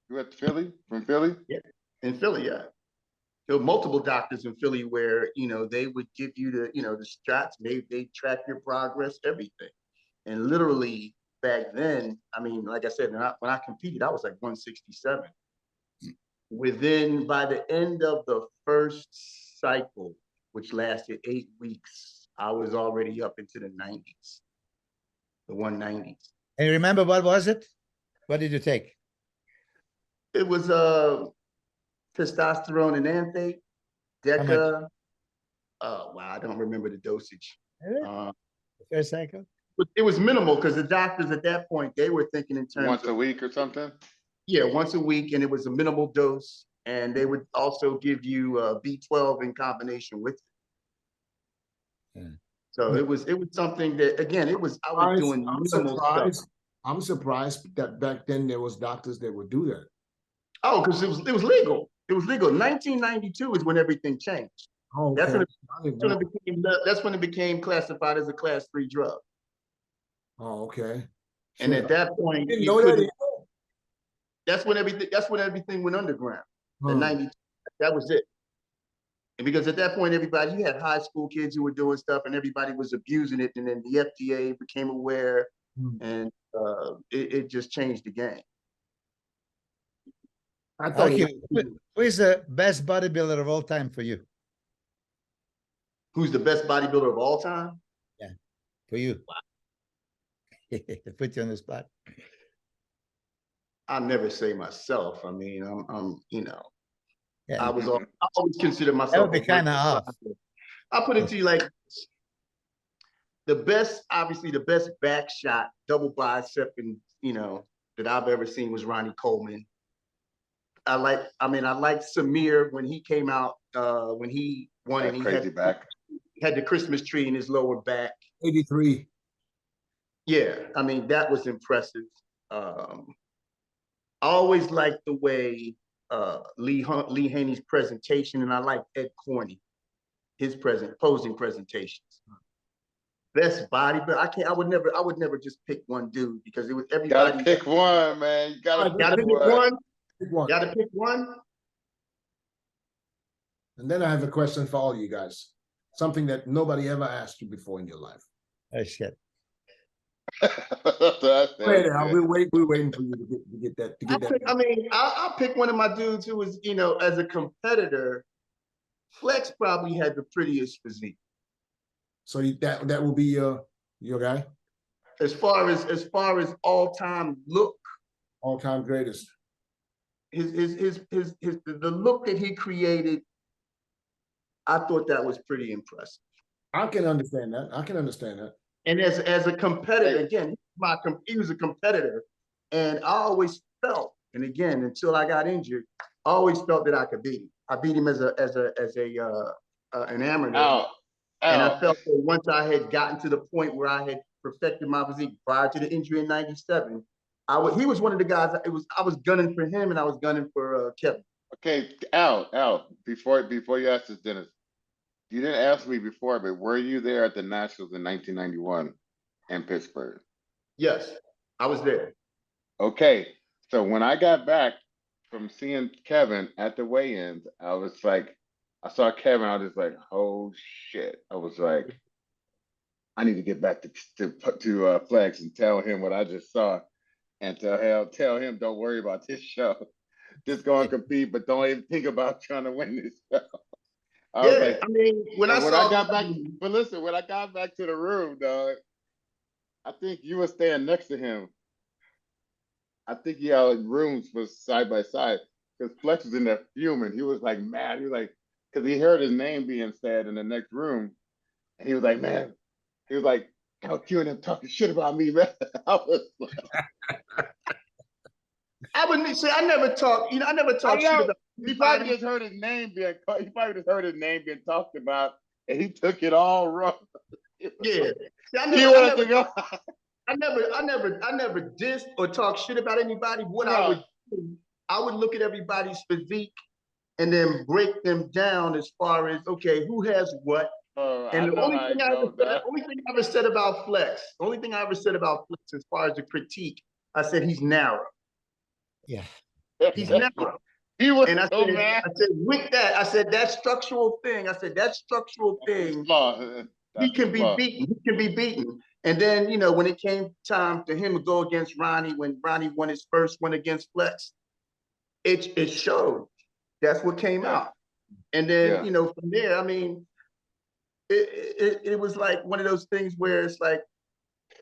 You at Philly? From Philly? Yeah, in Philly, yeah. There were multiple doctors in Philly where, they would give you the shots, they track your progress, everything. And literally back then, I mean, like I said, when I competed, I was like 167. By the end of the first cycle, which lasted 8 weeks, I was already up into the 90s, the 190s. And you remember what was it? What did you take? It was testosterone and anthate, How much? Deca. Wow, I don't remember the dosage. The first cycle? But it was minimal because the doctors at that point, they were thinking in terms Once of, a week or something? yeah, once a week, and it was a minimal dose. And they would also give you B12 in combination with it. Yeah. So it was something that, again, I was doing minimal stuff. I'm surprised that back then there was doctors that would do that. Oh, because it was legal. It was legal. 1992 is when everything changed. Oh, That's okay. when it became classified as a class 3 drug. Oh, okay. And at that point, Didn't know that. that's when everything went underground. The 92, that was it. And because at that point, you had high school kids who were doing stuff and everybody was abusing it. And then the FDA became aware and it just changed the game. I thought Okay. Who is the best bodybuilder of all time for you? Who's the best bodybuilder of all time? Yeah, for you. Wow. Put you on the spot. I never say myself. I mean, I'm Yeah. I always consider myself. That would be kind of off. I'll put it to you like obviously the best back shot, double bicep, and that I've ever seen was Ronnie Coleman. I like Samir when he came out, when he won, and he had the Christmas tree in his lower back. 83. Yeah, I mean, that was impressive. I always liked the way Lee Haney's presentation, and I like Ed Corney, his posing presentations. Best bodybuilder, I would never just pick one dude because it was everybody. Gotta pick one, man. You gotta pick one. Gotta pick one. And then I have a question for all you guys. Something that nobody ever asked you before in your life. Oh shit. We're waiting for you to get that. I'll pick one of my dudes who was, as a competitor, Flex probably had the prettiest physique. So that will be your guy? As far as all-time look. All-time greatest. The look that he created, I thought that was pretty impressive. I can understand that. And as a competitor, again, he was a competitor, and I always felt, and again, until I got injured, I always felt that I could beat him. I beat him as an amateur, and I felt that once I had gotten to the point where I had perfected my physique prior to the injury in '97, he was one of the guys. I was gunning for him, and I was gunning for Kevin. Okay, Al, before you ask this, Dennis, you didn't ask me before, but were you there at the Nationals in 1991 in Pittsburgh? Yes, I was there. Okay, so when I got back from seeing Kevin at the weigh-ins, I was like, I saw Kevin, I was just like, oh shit. I was like, I need to get back to Flex and tell him what I just saw, and tell him don't worry about this show. Just go and compete, but don't even think about trying to win this show. I was like, I mean, when I got back, but listen, when I got back to the room, dog, I think you were standing next to him. I think y'all rooms was side by side because Flex was in there fuming. He was like mad. He was like, because he heard his name being said in the next room, and he was like, man, he was like, LQ and them talking shit about me, man. I was like, I wouldn't say I never talk. You know, I never talk shit about. He probably just heard his name being. He probably just heard his name being talked about, and he took it all wrong. Yeah, see, I never dissed or talk shit about anybody. What I would do, I would look at everybody's physique and then break them down as far as, okay, who has what. And the only thing I ever said about Flex, as far as the critique, I said he's narrow. Yeah. He's narrow. He was and I so said, mad. I said, with that, I said, that structural thing, he can be beaten. He can be beaten. And then, you know, when it came time to him to go against Ronnie, when Ronnie won his first win against Flex, it showed. That's what came out. And then, you know, from there, I mean, it was like one of those things where it's like,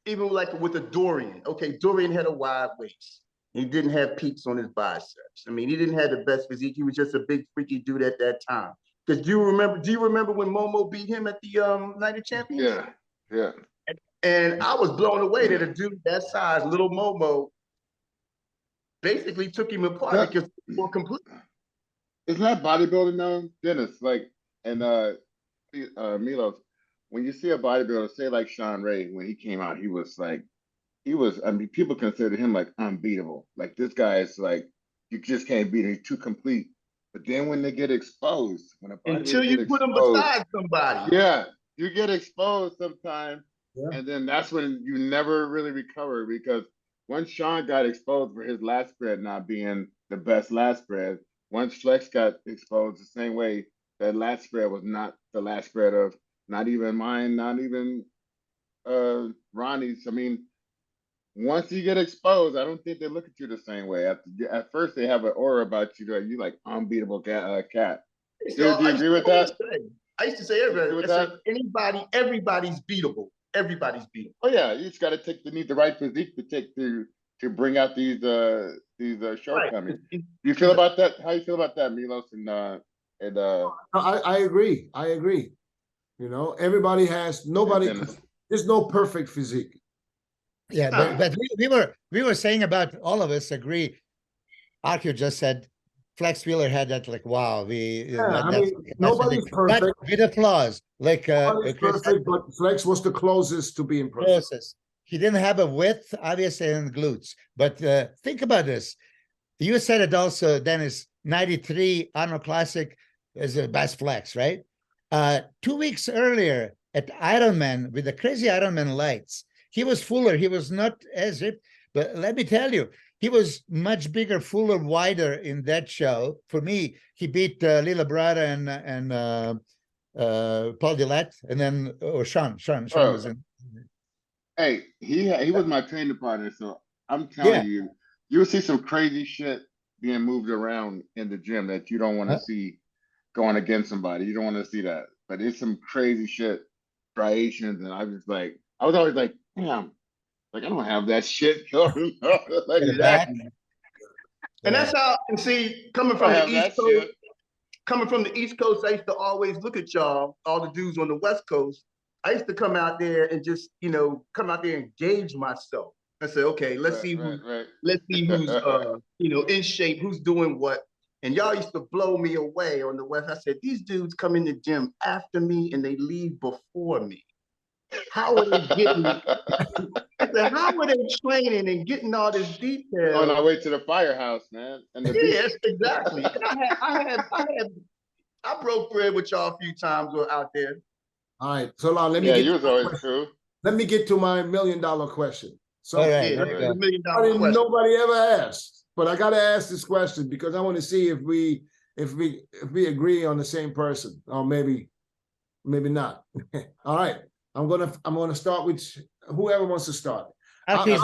even like with a Dorian. Okay, Dorian had a wide waist. He didn't have peaks on his biceps. I mean, he didn't have the best physique. He was just a big freaky dude at that time. Because do you remember when Momo beat him at the Night of Champions? Yeah. And I was blown away that a dude that size, little Momo, basically took him apart because he was more complete. Isn't that bodybuilding now, Dennis? Like, and Milos, when you see a bodybuilder, say like Sean Ray, when he came out, I mean, people consider him like unbeatable. Like, this guy is like, you just can't beat him, he's too complete. But then when they get exposed, until you put him beside somebody. Yeah, you get exposed sometimes, and then that's when you never really recover, because once Sean got exposed for his last spread not being the best last spread, once Flex got exposed the same way, that last spread was not the last spread of not even mine, not even Ronnie's. I mean, once you get exposed, I don't think they look at you the same way. At first, they have an aura about you that you like unbeatable cat. Do you agree with that? I used to say everybody's beatable. Everybody's beatable. Oh yeah, you just got to need the right physique to bring out these shortcomings. Right. You feel about that? How you feel about that, Milos? I agree. You know, everybody has there's no perfect physique. Yeah, but we were saying about all of us agree. Arcu just said Flex Wheeler had that, like, wow, nobody's perfect, but with the flaws, like perfect, but Flex was the closest to being perfect. He didn't have a width, obviously, in glutes. But think about this. You said it also, Dennis. 93 Arnold Classic is the best Flex, right? 2 weeks earlier at Ironman with the crazy Ironman lights, he was fuller. He was not as ripped, but let me tell you, he was much bigger, fuller, wider in that show. For me, he beat Lila Brada and Paul Dillette, and then Sean was in. Hey, he was my training partner, so I'm telling you, you'll see some crazy shit being moved around in the gym that you don't want to see going against somebody. You don't want to see that, but it's some crazy shit, striations, and I was always like, damn, like I don't have that shit going on. Like, exactly. And that's how, and see, coming from the East Coast, I used to always look at y'all, all the dudes on the West Coast. I used to come out there and just, and gauge myself and say, okay, let's see who's in shape, who's doing what. And y'all used to blow me away on the West. I said, these dudes come in the gym after me and they leave before me. How are they getting? I said, how are they training and getting all this detail? On our way to the firehouse, man. And yes, exactly. And I broke bread with y'all a few times out there. All right, so now let me you was always true. Let me get to my $1 million question. So $1 million question. Nobody ever asked, but I got to ask this question because I want to see if we agree on the same person, or maybe not. All right. I'm gonna start with whoever wants to start. Okay,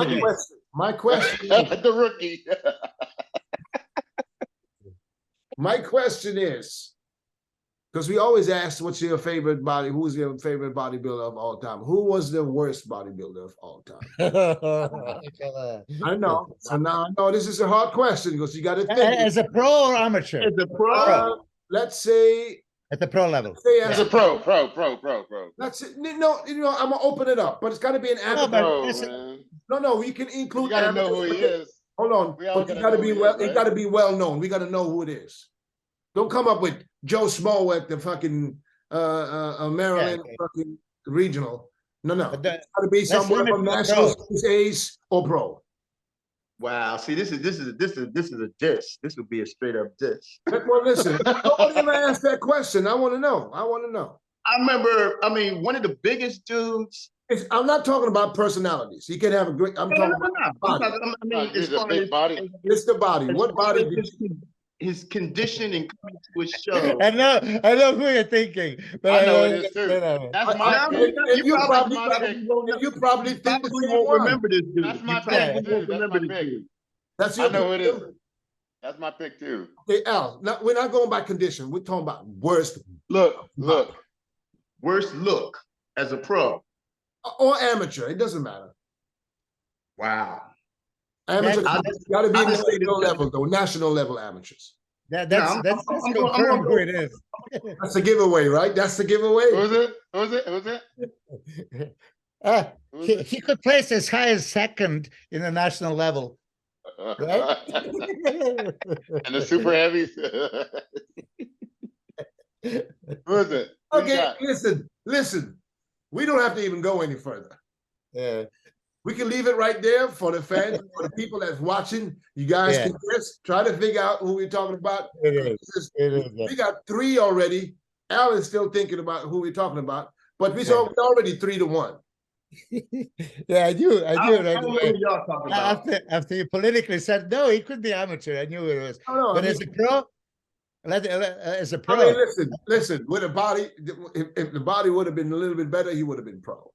My question, The rookie. my question is, because we always ask, who's your favorite bodybuilder of all time? Who was the worst bodybuilder of all time? I know. So now I know this is a hard question because you got to think. As a pro or amateur? As a pro, Let's say At the pro level. As a pro. Let's say, no, I'm gonna open it up, but it's got to be an amateur. Pro, man. No, you can include. You gotta know who he is. Hold on, We all but you gotta gotta know be who he well. is, It right? gotta be well known. We gotta know who it is. Don't come up with Joe Smo at the fucking Maryland fucking regional. No. But It's gotta be somewhere limit from to the nationals, pros. A's or pro. wow. See, this is a diss. This would be a straight up diss. Well, listen, nobody ever asked that question. I want to know. I remember. I mean, one of the biggest dudes. I'm not talking about personalities. He can have a great. I'm talking about body. I mean, He's as a far big as body. It's the body. What body did his condition and coming to a show. I know who you're thinking, but I know it is too. That's my Now, pick. you probably You think the probably same won't one. remember this dude. That's my You probably pick, won't too. That's remember my this pick. dude. That's I your know who it pick. is. That's my pick too. Okay, Al. Now, we're not going by condition. We're talking about worst Look. Worst look as a pro. or amateur. It doesn't matter. Wow. Amateur I got to be just say national this- level, though. National level amateurs. that's I'm confirmed who it is. That's the giveaway, right? That's the giveaway. Who's it? He could place as high as second in the national level, right? And the super heavies. Who is it? Who you Okay, got? listen. We don't have to even go any further. Yeah. We can leave it right there for the fans, for the people that's watching. You guys can just try to figure out who we're talking about. It is. We got 3 already. Al is still thinking about who we're talking about, but we're already 3-1. Yeah, I knew I right don't know away. who y'all talking about. After you politically said no, he could be amateur. I knew it was. No, But as a pro, as a pro, I mean, listen. With a body, if the body would have been a little bit better, he would have been pro.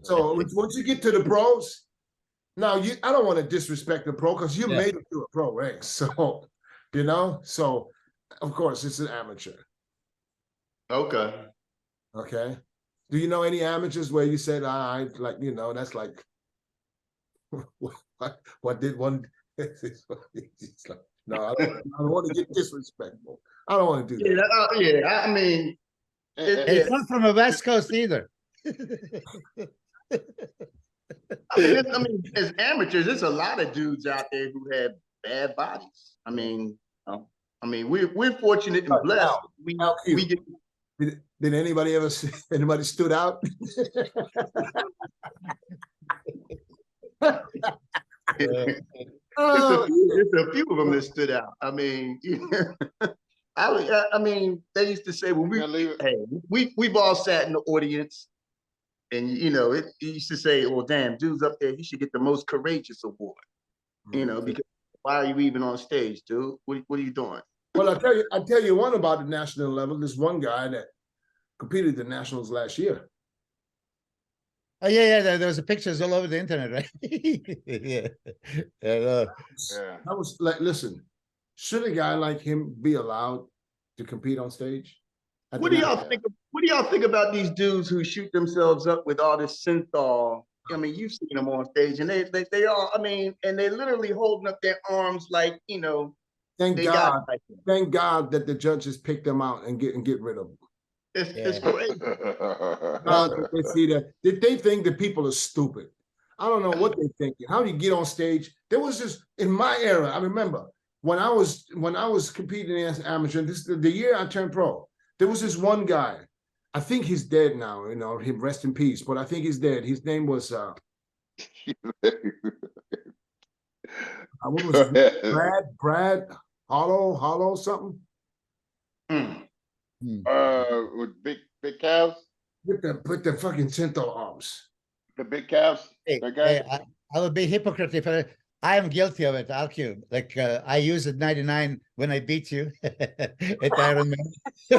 So once you get to the pros, now I don't want to disrespect the pro because you made it to a pro rank. So, so of course it's an amateur. Okay. Okay. Do you know any amateurs where you said, that's like, what did one? No, I don't want to get disrespectful. I don't want to do that. Yeah. I mean, it's not from the West Coast either. I mean, as amateurs, there's a lot of dudes out there who have bad bodies. I mean, we're fortunate and blessed. We get. Did anybody ever see anybody stood out? There's a few of them that stood out. I mean, I mean, they used to say when we've all sat in the audience, and it used to say, "Well, damn, dude's up there, he should get the most courageous award." Because why are you even on stage, dude? What are you doing? Well, I'll tell you one about the national level. This one guy that competed at the nationals last year. Oh yeah. There was pictures all over the internet, right? Yeah. That was like, listen, should a guy like him be allowed to compete on stage? What do y'all think? What do y'all think about these dudes who shoot themselves up with all this synthol? I mean, you've seen them on stage, and they all. I mean, and they literally holding up their arms like Thank God that the judges picked them out and get rid of them. It's crazy. They see that they think that people are stupid. I don't know what they're thinking. How do you get on stage? There was just in my era. I remember when I was competing as amateur. This the year I turned pro. There was this one guy. I think he's dead now. Him rest in peace. But I think he's dead. His name was what was his name? Brad Hollow something. With big calves. With the fucking synthol arms. The big calves. Hey, I would be hypocrite if I am guilty of it, ALQS. Like I used it 99 when I beat you at Ironman. You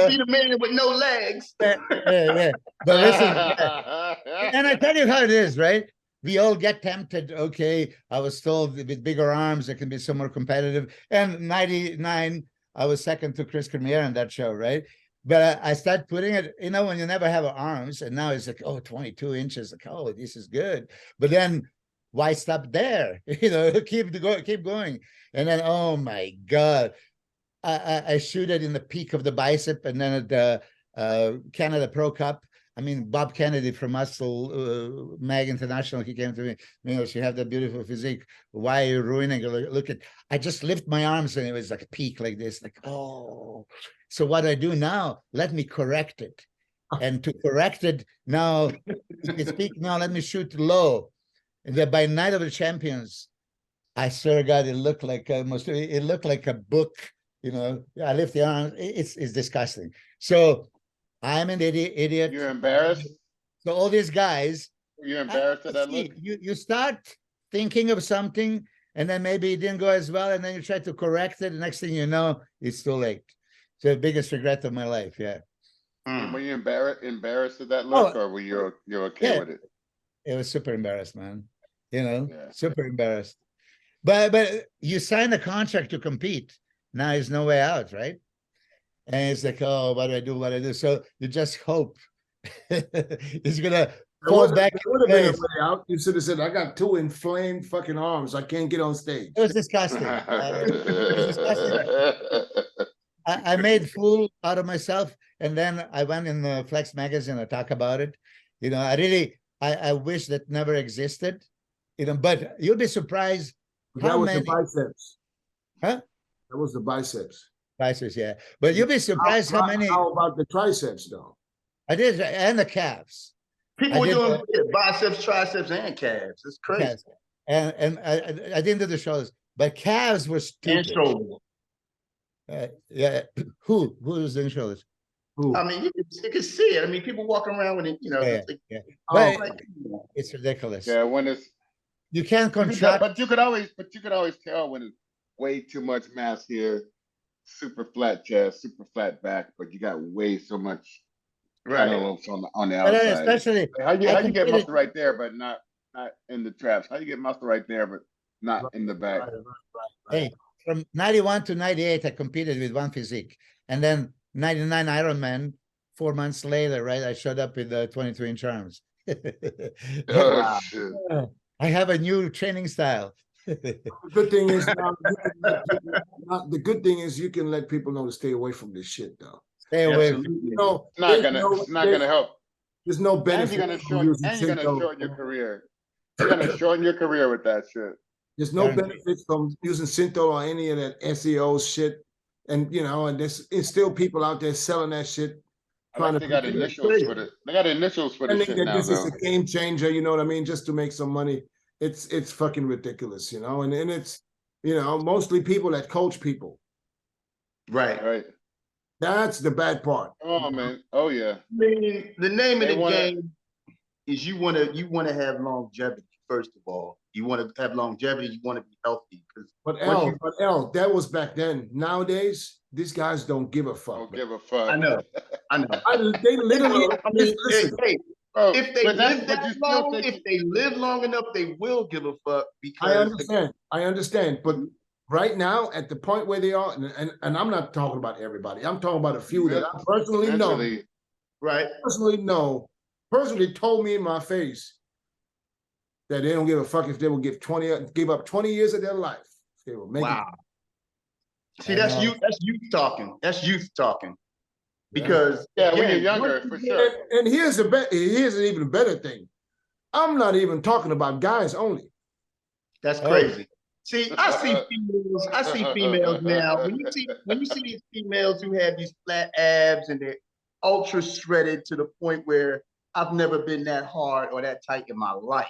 see the man with no legs. Yeah. But listen, and I tell you how it is, right? We all get tempted. Okay, I was told with bigger arms, I can be some more competitive. And 99, I was second to Chris Cormier on that show, right? But I start putting it, you know, when you never have arms, and now it's like, oh, 22 inches, like, oh, this is good. But then why stop there? You know, keep going. And then, oh my God, I shoot it in the peak of the bicep, and then at the Canada Pro Cup. I mean, Bob Kennedy from Muscle Mag International, he came to me, you know, you have that beautiful physique. Why are you ruining it? Look at, I just lift my arms and it was like a peak like this, like, oh. So what I do now, let me correct it. And to correct it now, if you speak now, let me shoot low. And then by Night of the Champions, I swear to God, it looked like it looked like a book, you know. I lift the arms, it's disgusting. So I'm an idiot. You're embarrassed? So all these guys. You're embarrassed of that look? You start thinking of something, and then maybe it didn't go as well, and then you try to correct it. The next thing you know, it's too late. It's the biggest regret of my life, yeah. Were you embarrassed of that look, or were you okay with it? It was super embarrassed, man. You know, super embarrassed. But you sign a contract to compete. Now there's no way out, right? And it's like, oh, what do I do? What do I do? So you just hope it's gonna fall back. It would have been a way out. You should have said, I got two inflamed fucking arms. I can't get on stage. It was disgusting. It was disgusting. I made fool out of myself, and then I went in the Flex magazine and talk about it. You know, I wish that never existed. You know, but you'll be surprised That was the biceps. Huh? That was the biceps. Biceps, yeah. But you'll be surprised how many. How about the triceps, though? I did, and the calves. People doing biceps, triceps, and calves. It's crazy. Calves. And I didn't do the shoulders, but calves were stupid. And shoulders. Yeah. Who was doing shoulders? Who? I mean, you can see it. I mean, people walking around with it, you know. Yeah. But it's ridiculous. Yeah, when it's you can't contract. But you could always tell when it's way too much mass here. Super flat chest, super flat back, but you got way so much cantaloupes on the outside. Especially how you get muscle right there, but not in the traps? How you get muscle right there, but not in the back? Hey, from 91 to 98, I competed with one physique, and then 99 Ironman. 4 months later, right? I showed up with the 22-inch arms. Oh, shit. I have a new training style. The good thing is the good thing is you can let people know to stay away from this shit, though. Stay away. No, it's not gonna help. There's no benefit. You're gonna shorten your career. You're gonna shorten your career with that shit. There's no benefit from using Synthol or any of that SEO shit. And you know, and there's still people out there selling that shit. They got initials for it. They got initials for this shit now. This is a game changer, you know what I mean? Just to make some money. It's fucking ridiculous, you know, and it's, you know, mostly people that coach people. Right. That's the bad part. Oh man. Oh yeah. I mean, the name of the game is you want to have longevity. First of all, you want to have longevity. You want to be healthy. But that was back then. Nowadays, these guys don't give a fuck. Don't give a fuck. I know. They literally. Listen. Oh, if they live long enough, they will give a fuck. Because I understand. But right now, at the point where they are, and I'm not talking about everybody. I'm talking about a few that I personally know. Right. Personally told me in my face that they don't give a fuck if they will give up 20 years of their life. They will make it. See, that's youth talking. That's youth talking. Because when you're younger, for sure. And here's an even better thing. I'm not even talking about guys only. That's crazy. See, I see females now. When you see these females who have these flat abs and they're ultra shredded to the point where I've never been that hard or that tight in my life.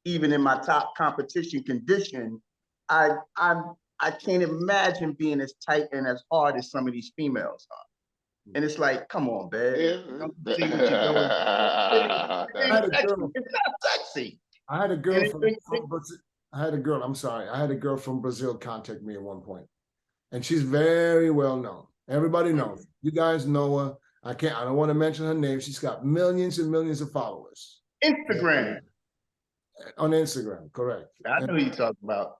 Even in my top competition condition, I can't imagine being as tight and as hard as some of these females are. And it's like, come on, babe. Don't see what you're doing. It's not sexy. I had a girl And from Brazil. I had a girl. I'm sorry. I had a girl from Brazil contact me at one point, and she's very well known. Everybody knows. You guys know her. I don't want to mention her name. She's got millions and millions of followers Instagram. on Instagram. Correct. I know who you're talking about.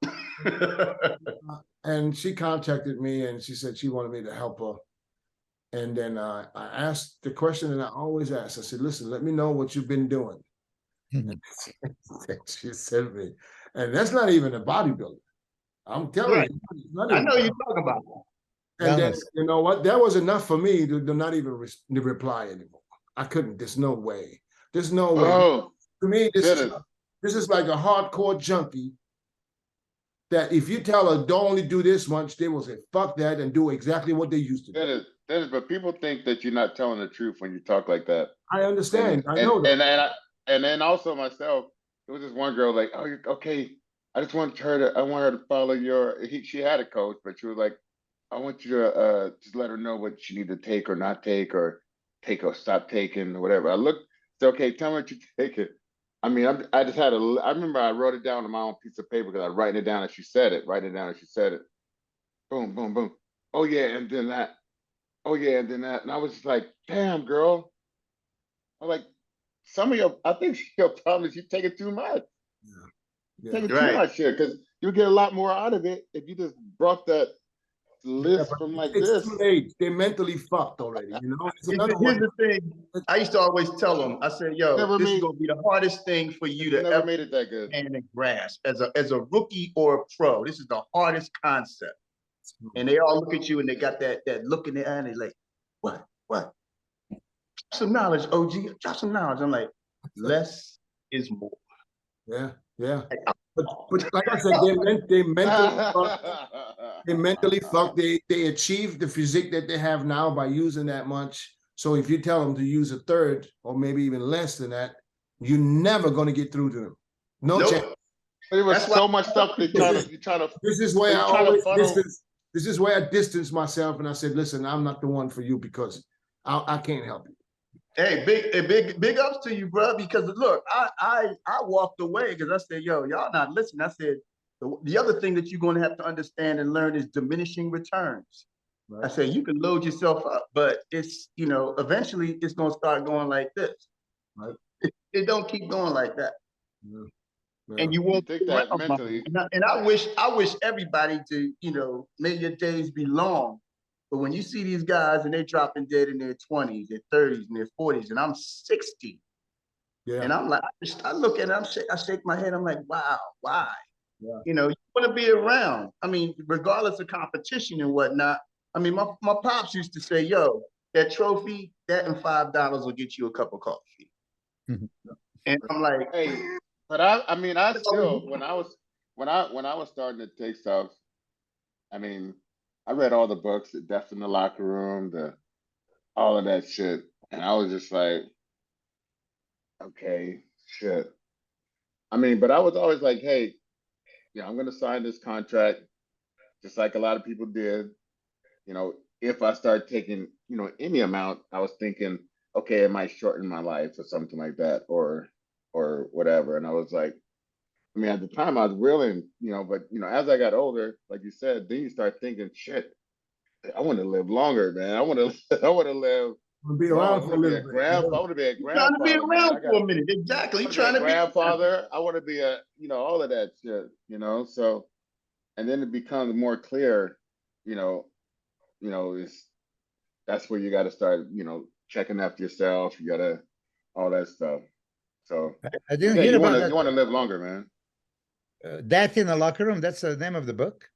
And she contacted me, and she said she wanted me to help her. And then I asked the question that I always ask. I said, "Listen, let me know what you've been doing." And she said to me, and that's not even a bodybuilder. I'm telling Right. you. I know you're talking about. And then, you know what? That was enough for me to not even reply anymore. I couldn't. There's no way. There's no way. Oh, To me, this is like a hardcore junkie that if you tell her don't only do this much, they will say, fuck that, and do exactly what they used to do. that is, but people think that you're not telling the truth when you talk like that. I understand. And, I know that. And then also myself, there was this one girl like, oh, okay, I want her to follow she had a coach, but she was like, I want you to just let her know what she need to take or not take, or take or stop taking or whatever. I looked, said, okay, tell me what you take it. I mean, I just had I remember I wrote it down on my own piece of paper because I was writing it down as she said it, Boom, boom, boom. Oh yeah, and then that. Oh yeah, and then that. And I was just like, damn, girl. I'm like, I think your problem is you take it too much. Yeah. Take it too much here, because you get a lot more out of it if you just brought that list from like it's this. Too late. They're mentally fucked already, you know? Here's the thing. I used to always tell them, I said, yo, this is gonna be the hardest thing for you to Never ever made it that good. and grasp as a rookie or a pro. This is the hardest concept. And they all look at you and they got that look in their eye and they're like, what? Drop some knowledge, OG. Drop some knowledge. I'm like, less is more. Yeah. But like I said, they mentally fucked. They achieved the physique that they have now by using that much. So if you tell them to use a third or maybe even less than that, you're never going to get through to them. No chance. There was so much stuff they try to. This is where I always distance. This is where I distance myself, and I said, "Listen, I'm not the one for you because I can't help you." Hey, big ups to you, bro. Because look, I walked away because I said, "Yo, y'all not listening." I said, the other thing that you're going to have to understand and learn is diminishing returns. Right. I said you can load yourself up, but it's eventually it's going to start going like this. Right. It don't keep going like that. Yeah. Yeah. And you won't take that mentally. And I wish everybody to may your days be long. But when you see these guys and they're dropping dead in their 20s, their 30s, and their 40s, and I'm 60, and I'm like, I look at it, I shake my head, I'm like, wow, why? Yeah. You want to be around. I mean, regardless of competition and whatnot. I mean, my pops used to say, yo, that trophy, that and $5 will get you a cup of coffee. And I'm like, hey, but I still when I was starting to take stuff, I mean, I read all the books, the Death in the Locker Room, all of that shit. And I was just like, okay, shit. I mean, but I was always like, hey, I'm going to sign this contract just like a lot of people did. If I start taking, any amount, I was thinking, okay, it might shorten my life or something like that or whatever. And I was like, I mean, at the time I was willing, but, as I got older, like you said, then you start thinking, shit, I want to live longer, man. I want to live. Be around for a little bit. I want to be a grandfather. Trying to be around for a minute. Exactly. Trying to be a grandfather. I want to be all of that shit, so, and then it becomes more clear, that's where you got to start, checking after yourself. You got to, all that stuff. So I didn't hear about that. You want to live longer, man. Death in the Locker Room. That's the name of the book.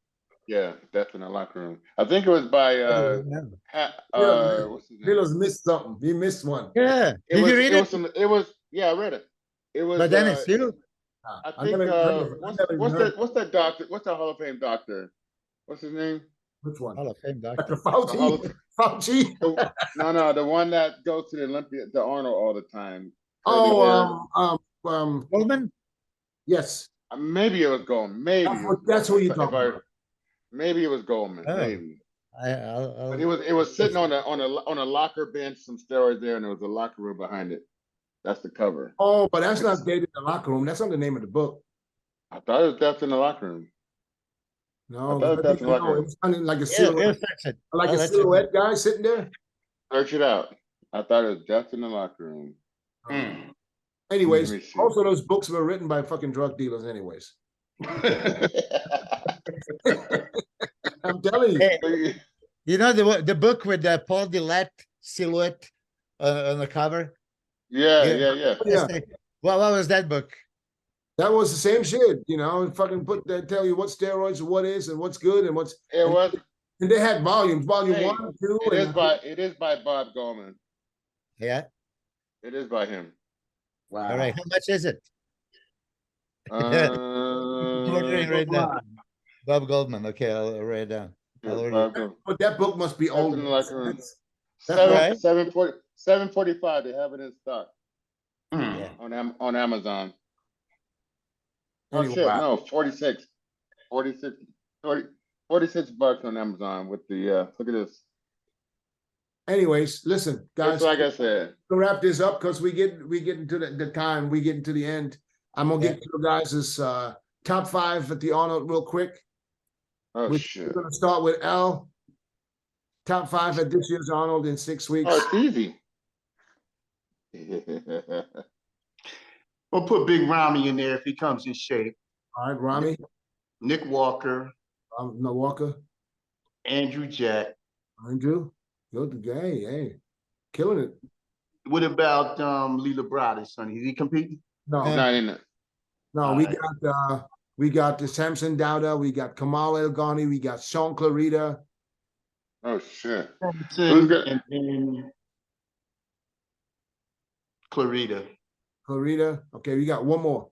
Yeah, Death in the Locker Room. I think it was by what's his name? Milos missed something. He missed one. Yeah. Did you read it? I read it. It was. But then it's still. I think. What's that doctor? What's that Hall of Fame doctor? What's his name? Which one? Hall of Fame doctor. Fauci. Fauci. No, the one that goes to the Olympia, the Arnold all the time. Goldman? Yes. Maybe it was Goldman. Maybe that's who you talking about. Maybe it was Goldman. Oh. Maybe. But it was sitting on a locker bench, some steroids there, and there was a locker room behind it. That's the cover. Oh, but that's not Dated in the Locker Room. That's not the name of the book. I thought it was Death in the Locker Room. No, I thought that's in the locker room. it's sounding like a Yeah, silhouette, like a that's silhouette guy sitting there. Search it out. I thought it was Death in the Locker Room. Mm. Anyways, Let me see. most of those books were written by fucking drug dealers. Anyways, I'm telling you. Hey, you know the book with the Paul Dillette silhouette on the cover? yeah. Yeah. What was that book? That was the same shit, you know. Fucking tell you what steroids, what is, and what's good, and what's. It was. And they had volumes, volume Hey, 1, 2. It is by Bob Goldman. Yeah. It is by him. Wow. All right. How much is it? Ordering right now. Bob Goldman. Okay, I'll write it down. I'll order it. But that book must be old. Death in the Locker Room. right. 745. They have it in stock Mm. on Amazon. Oh Anyway, shit, wow. no, 46 bucks on Amazon with the look at this. Anyways, listen, guys. Just like I said. To wrap this up, because we get into the time, we get into the end. I'm gonna get to the guys' top 5 at the Arnold real quick. Oh We're shit. gonna start with Al. Top 5 at this year's Arnold in 6 weeks. Oh, it's easy. We'll put Big Ramy in there if he comes in shape. All right, Rami, Nick Walker, no Walker, Andrew Jack. Andrew, good guy, hey, killing it. What about Lee Labrada, Sonny? Is he competing? No, Not in it. no, we got the Samson Dowda, we got Kamal El Ghani, we got Sean Clarita. Oh shit. Thompson, good? and then Clarita. Clarita. Okay, we got one more.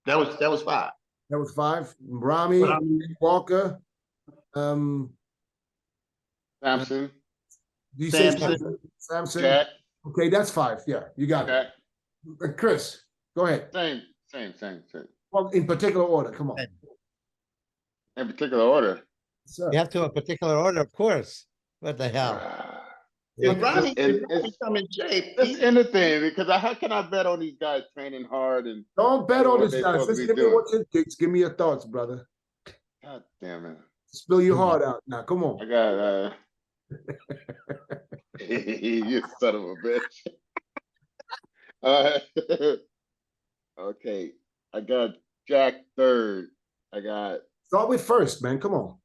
That was 5. That was 5. Rami, Walker. Samson, Do you say Samson. Samson? Jack, Okay, that's 5. Yeah, you got Jack. it. Chris, go ahead. Same. Well, in particular order. Come on. In particular order. Sir. You have to a particular order, of course. What the hell? If Ramy It's come in shape, That's anything because how can I bet on these guys training hard and Don't bet on what this they guy. supposed to Just be give me doing? what's in kicks. Give me your thoughts, brother. God damn it. Spill your heart out now. Come I on. got you son of a bitch. Okay. I got Jack 3rd. I got Start with 1st, man. Come on.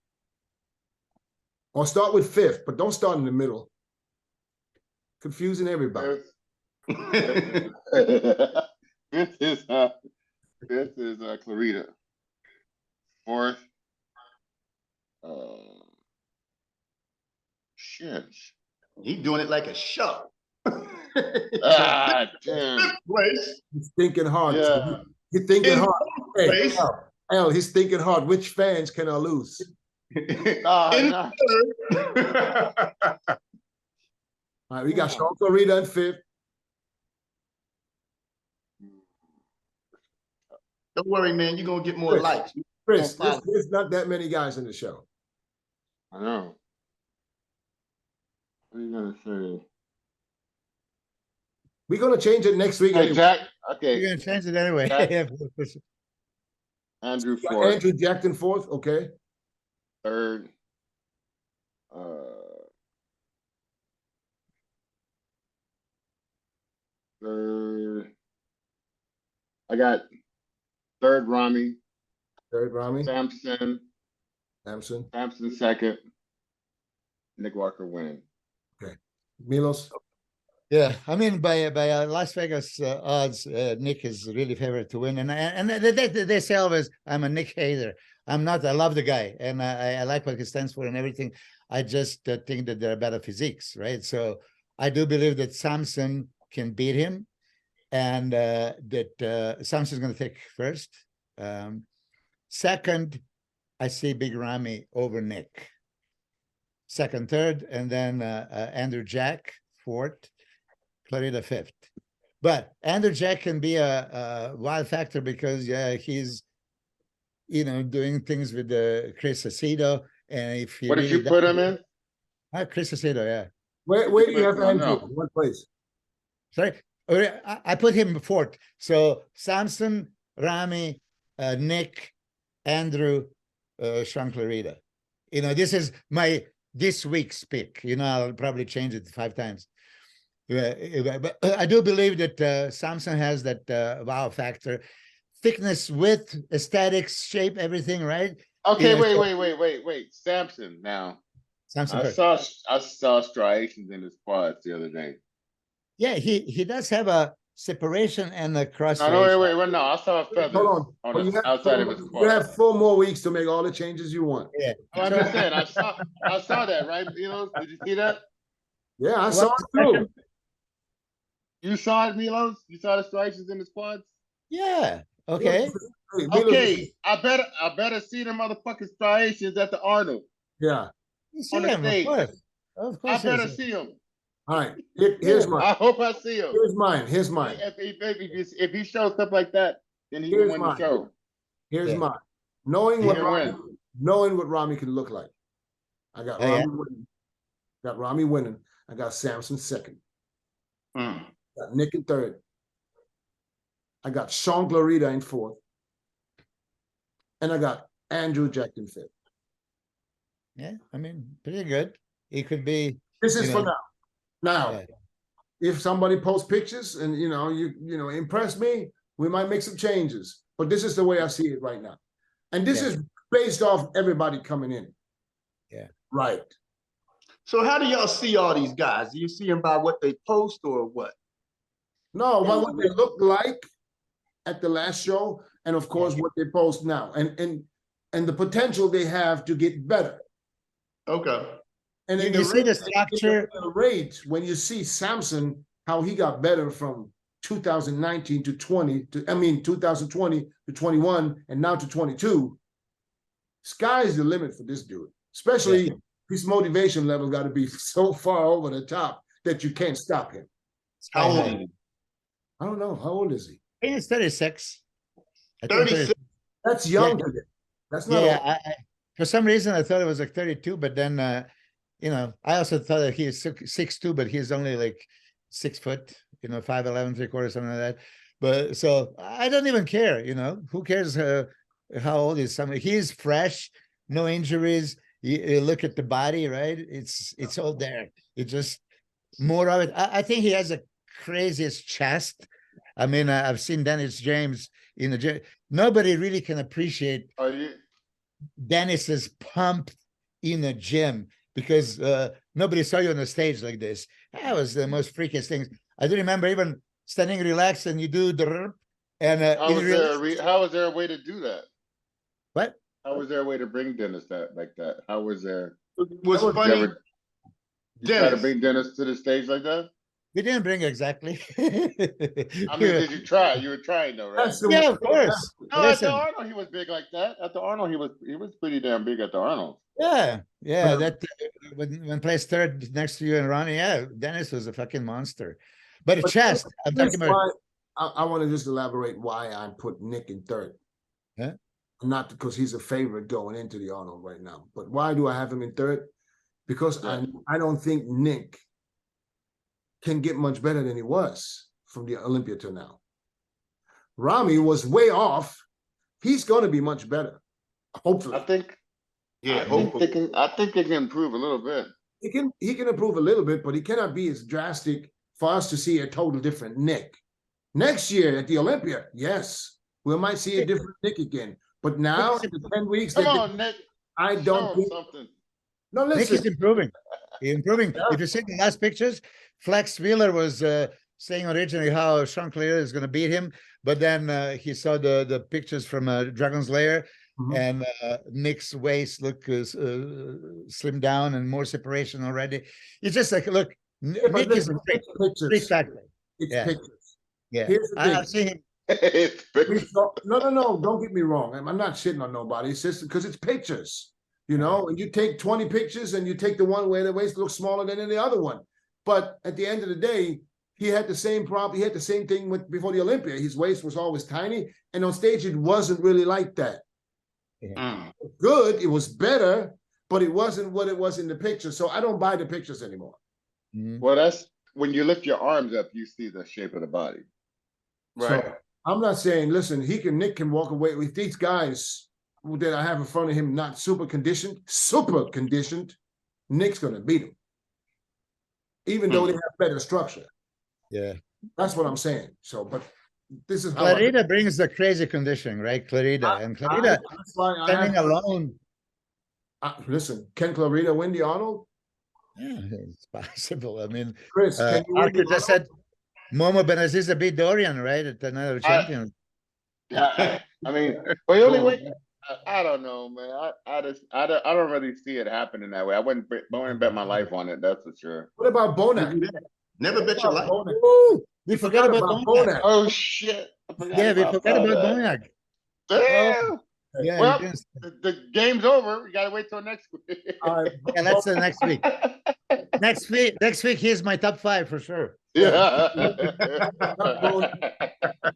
Or start with 5th, but don't start in the middle. Confusing everybody. this is Clarita. 4th. Shit. he's doing it like a show. Ah, damn. Place. He's thinking hard. Yeah. He's thinking In hard. Hey, place. L, he's thinking hard. Which fans can I lose? Ah, In nah. All right, we got Sean Clarita in 5th. Don't worry, man. You're gonna get more Chris. likes. Chris, Don't there's not that many guys in the show. I know. What are you gonna say? We're gonna change it next week. Hey, Anyway. Jack. You're Okay. gonna change it anyway. Jack. Andrew We got 4th. Andrew Jackson 4th. Okay. 3rd. Third. I got 3rd Rami, 3rd, Rami. Samson, Samson. 2nd, Nick Walker winning. Milos. Yeah, I mean by Las Vegas odds, Nick is really favored to win, and they say always I'm a Nick hater. I'm not. I love the guy, and I like what he stands for and everything. I just think that there are better physiques, right? So I do believe that Samson can beat him, and that Samson's going to take 1st. 2nd, I see Big Ramy over Nick. 2nd, 3rd, and then Andrew Jack 4th. Clarita 5th. But Andrew Jack can be a wild factor because he's doing things with Chris Aceto, and if he What did you put him in? Chris Aceto, yeah. Where do you have Andrew? What place? Sorry, I put him fourth. So Samson, Rami, Nick, Andrew, Sean Clarita. You know, this is this week's pick. You know, I'll probably change it 5 times. But I do believe that Samson has that wow factor, thickness, width, aesthetics, shape, everything, right? Okay, You know, wait. Samson now. Samson I first. saw striations in his quads the other day. Yeah, he does have a separation and a cross. No, wait, no. I saw feathers Hold on. on the outside of his You quad. have 4 more weeks to make all the changes you want. Yeah. I'm just saying, I saw that, right? Milos, did you see that? Yeah, I saw it too. You saw it, Milos? You saw the striations in his quads? Yeah. Okay. Hey, Milos, Okay, I better see the motherfucking striations at the Arnold. Yeah. You see On the him, of stage. course. Of I course. better yes. see him. All right. Here's mine. I hope I see him. Here's mine. Here's mine. If he shows stuff like that, then he Here's can win the mine. show. Here's Yeah. mine. Knowing He what can Rami, win. knowing what Rami can look like. I got Oh, yeah? Rami winning. Got Rami winning. I got Samson second. Mm. Got Nick in third. I got Sean Clarita in fourth. And I got Andrew Jack in fifth. Yeah, I mean, pretty good. He could be. This is You for know. now. Now, Yeah. if somebody posts pictures and you know impress me, we might make some changes. But this is the way I see it right now. And this Yeah. is based off everybody coming in. Yeah. Right. So how do y'all see all these guys? Do you see them by what they post or what? No, but what they look like at the last show, and of course what they post now, and the potential they have to get better. Okay. And You in the see the rate- structure. in the rate, when you see Samson, how he got better from 2019 to 2020 to 21, and now to 22, sky is the limit for this dude. Especially his motivation level got to be so far over the top that you can't stop him. How old is he? I don't know. How old is he? I think it's 36. I think 36. That's young to him. That's not Yeah, old. for some reason I thought it was like 32, but then you know, I also thought that he is 6'2", but he's only like 6 foot, you know, 5'11", 3/4, something like that. But so I don't even care, you know, who cares how old is somebody? He's fresh, no injuries. You look at the body, right? It's all there. It's just more of it. I think he has the craziest chest. I mean, I've seen Dennis James in the gym. Nobody really can appreciate Are you? Dennis's pump in the gym because nobody saw you on the stage like this. That was the most freakiest things. I do remember even standing relaxed and you do the and How was there a way to do that? what? How was there a way to bring Dennis like that? How was there? What's That was funny, You try to Dennis, bring Dennis to the stage like that? We didn't bring exactly. I mean, did you try? You were trying though, right? That's the Yeah, of course. No, at Listen, the Arnold, he was big like that. At the Arnold, he was pretty damn big at the Arnold. yeah, Well- that when placed third next to you and Ronnie, yeah, Dennis was a fucking monster. But a But chest, I'm That's talking about. why I want to just elaborate why I put Nick in third. Yeah. Not because he's a favorite going into the Arnold right now, but why do I have him in third? Because I don't think Nick can get much better than he was from the Olympia to now. Rami was way off. He's going to be much better, hopefully. I think I think it can improve a little bit. He can improve a little bit, but he cannot be as drastic for us to see a total different Nick. Next year at the Olympia, yes, we might see a different Nick again. But now, in the 10 weeks, Come on, Nick. I Show don't him think. something. No, Nick listen. is improving. He's improving. If you see the last pictures, Flex Wheeler was saying originally how Sean Clarita is going to beat him, but then he saw the pictures from Dragon's Lair, Mhm. and Nick's waist look slimmed down and more separation already. It's just like, look, Yeah, but Nick is a listen, freak it's pictures. factor. It's Yeah. pictures. Yeah, Here's the thing. I've seen him. It's big. No, don't get me wrong. I'm not shitting on nobody. It's just because it's pictures, you know, and you take 20 pictures and you take the one where the waist looks smaller than the other one. But at the end of the day, he had the same problem. He had the same thing before the Olympia. His waist was always tiny. And on stage, it wasn't really like that. Mm. Good. It was better, but it wasn't what it was in the picture. So I don't buy the pictures anymore. Mhm. Well, when you lift your arms up, you see the shape of the body. Right. So I'm not saying, listen, Nick can walk away with these guys that I have in front of him, not super conditioned, Nick's gonna beat him. Even though they have better structure. Yeah. That's what I'm saying. So, but this is how Clarida brings the crazy conditioning, right? Clarida. And Clarida that's why I standing have, alone. listen, can Clarida win the Arnold? Yeah, it's possible. I mean, Chris, can you win Arthur the just said Momo Benaziza beat Dorian, right? At another champion. I mean, but the only way, I don't know, man. I don't really see it happening that way. I wouldn't bet my life on it. That's for sure. What about Bonac? Never bet your life. Woo! We forgot about Bonac. Bonac. Oh shit! I Yeah, we forgot about that. Bonac. Damn. Yeah, Well, you didn't- the game's over. We gotta wait till next week. yeah, that's the next week. Next week, here's my top 5 for sure. Yeah.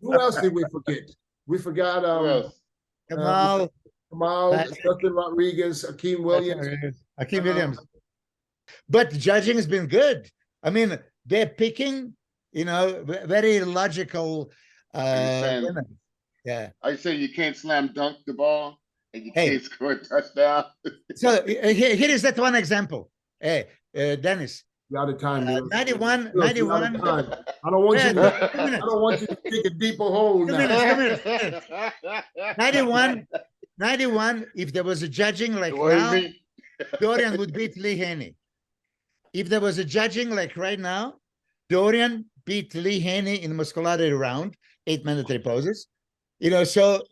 Who else did we forget? We forgot Who else? Kamal, Kamal, That- Justin Rodriguez, Akeem Williams. Akeem Williams. But judging has been good. I mean, they're picking, very logical saying- women. Yeah. I say you can't slam dunk the ball and you Hey. can't score a touchdown. So here is that one example. Hey, Dennis, You're out of time. Milo. 91, Milo, you're out of 91. time. I don't want you. Yeah, I don't want you to take a deeper hole 2 now. minutes, 2 minutes. 91, if there was a judging like What do you now, mean? Dorian would beat Lee Haney. If there was a judging like right now, Dorian beat Lee Haney in the muscularity round, 8 mandatory poses. So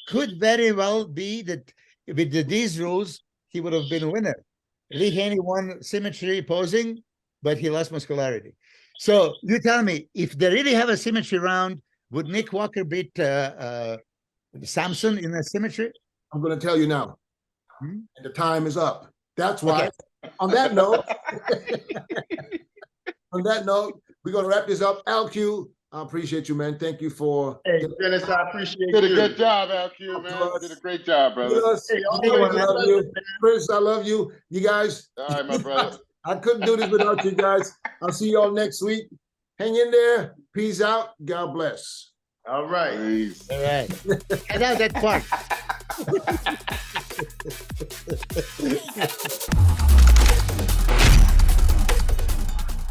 could very well be that with these rules, he would have been a winner. Lee Haney won symmetry posing, but he lost muscularity. So you tell me, if they really have a symmetry round, would Nick Walker beat Samson in a symmetry? I'm going to tell you now. Hmm? And the time is up. That's why. Okay. On that note, we're going to wrap this up. LQ, I appreciate you, man. Thank you for. Hey, Dennis, I appreciate Did a you. good job, LQ, man. Did a great job, brother. Hey, I love you. Chris, I love you. You guys, All right, my brother. I couldn't do this without you guys. I'll see y'all next week. Hang in there. Peace out. God bless. All right. Peace. All right. Get out that part.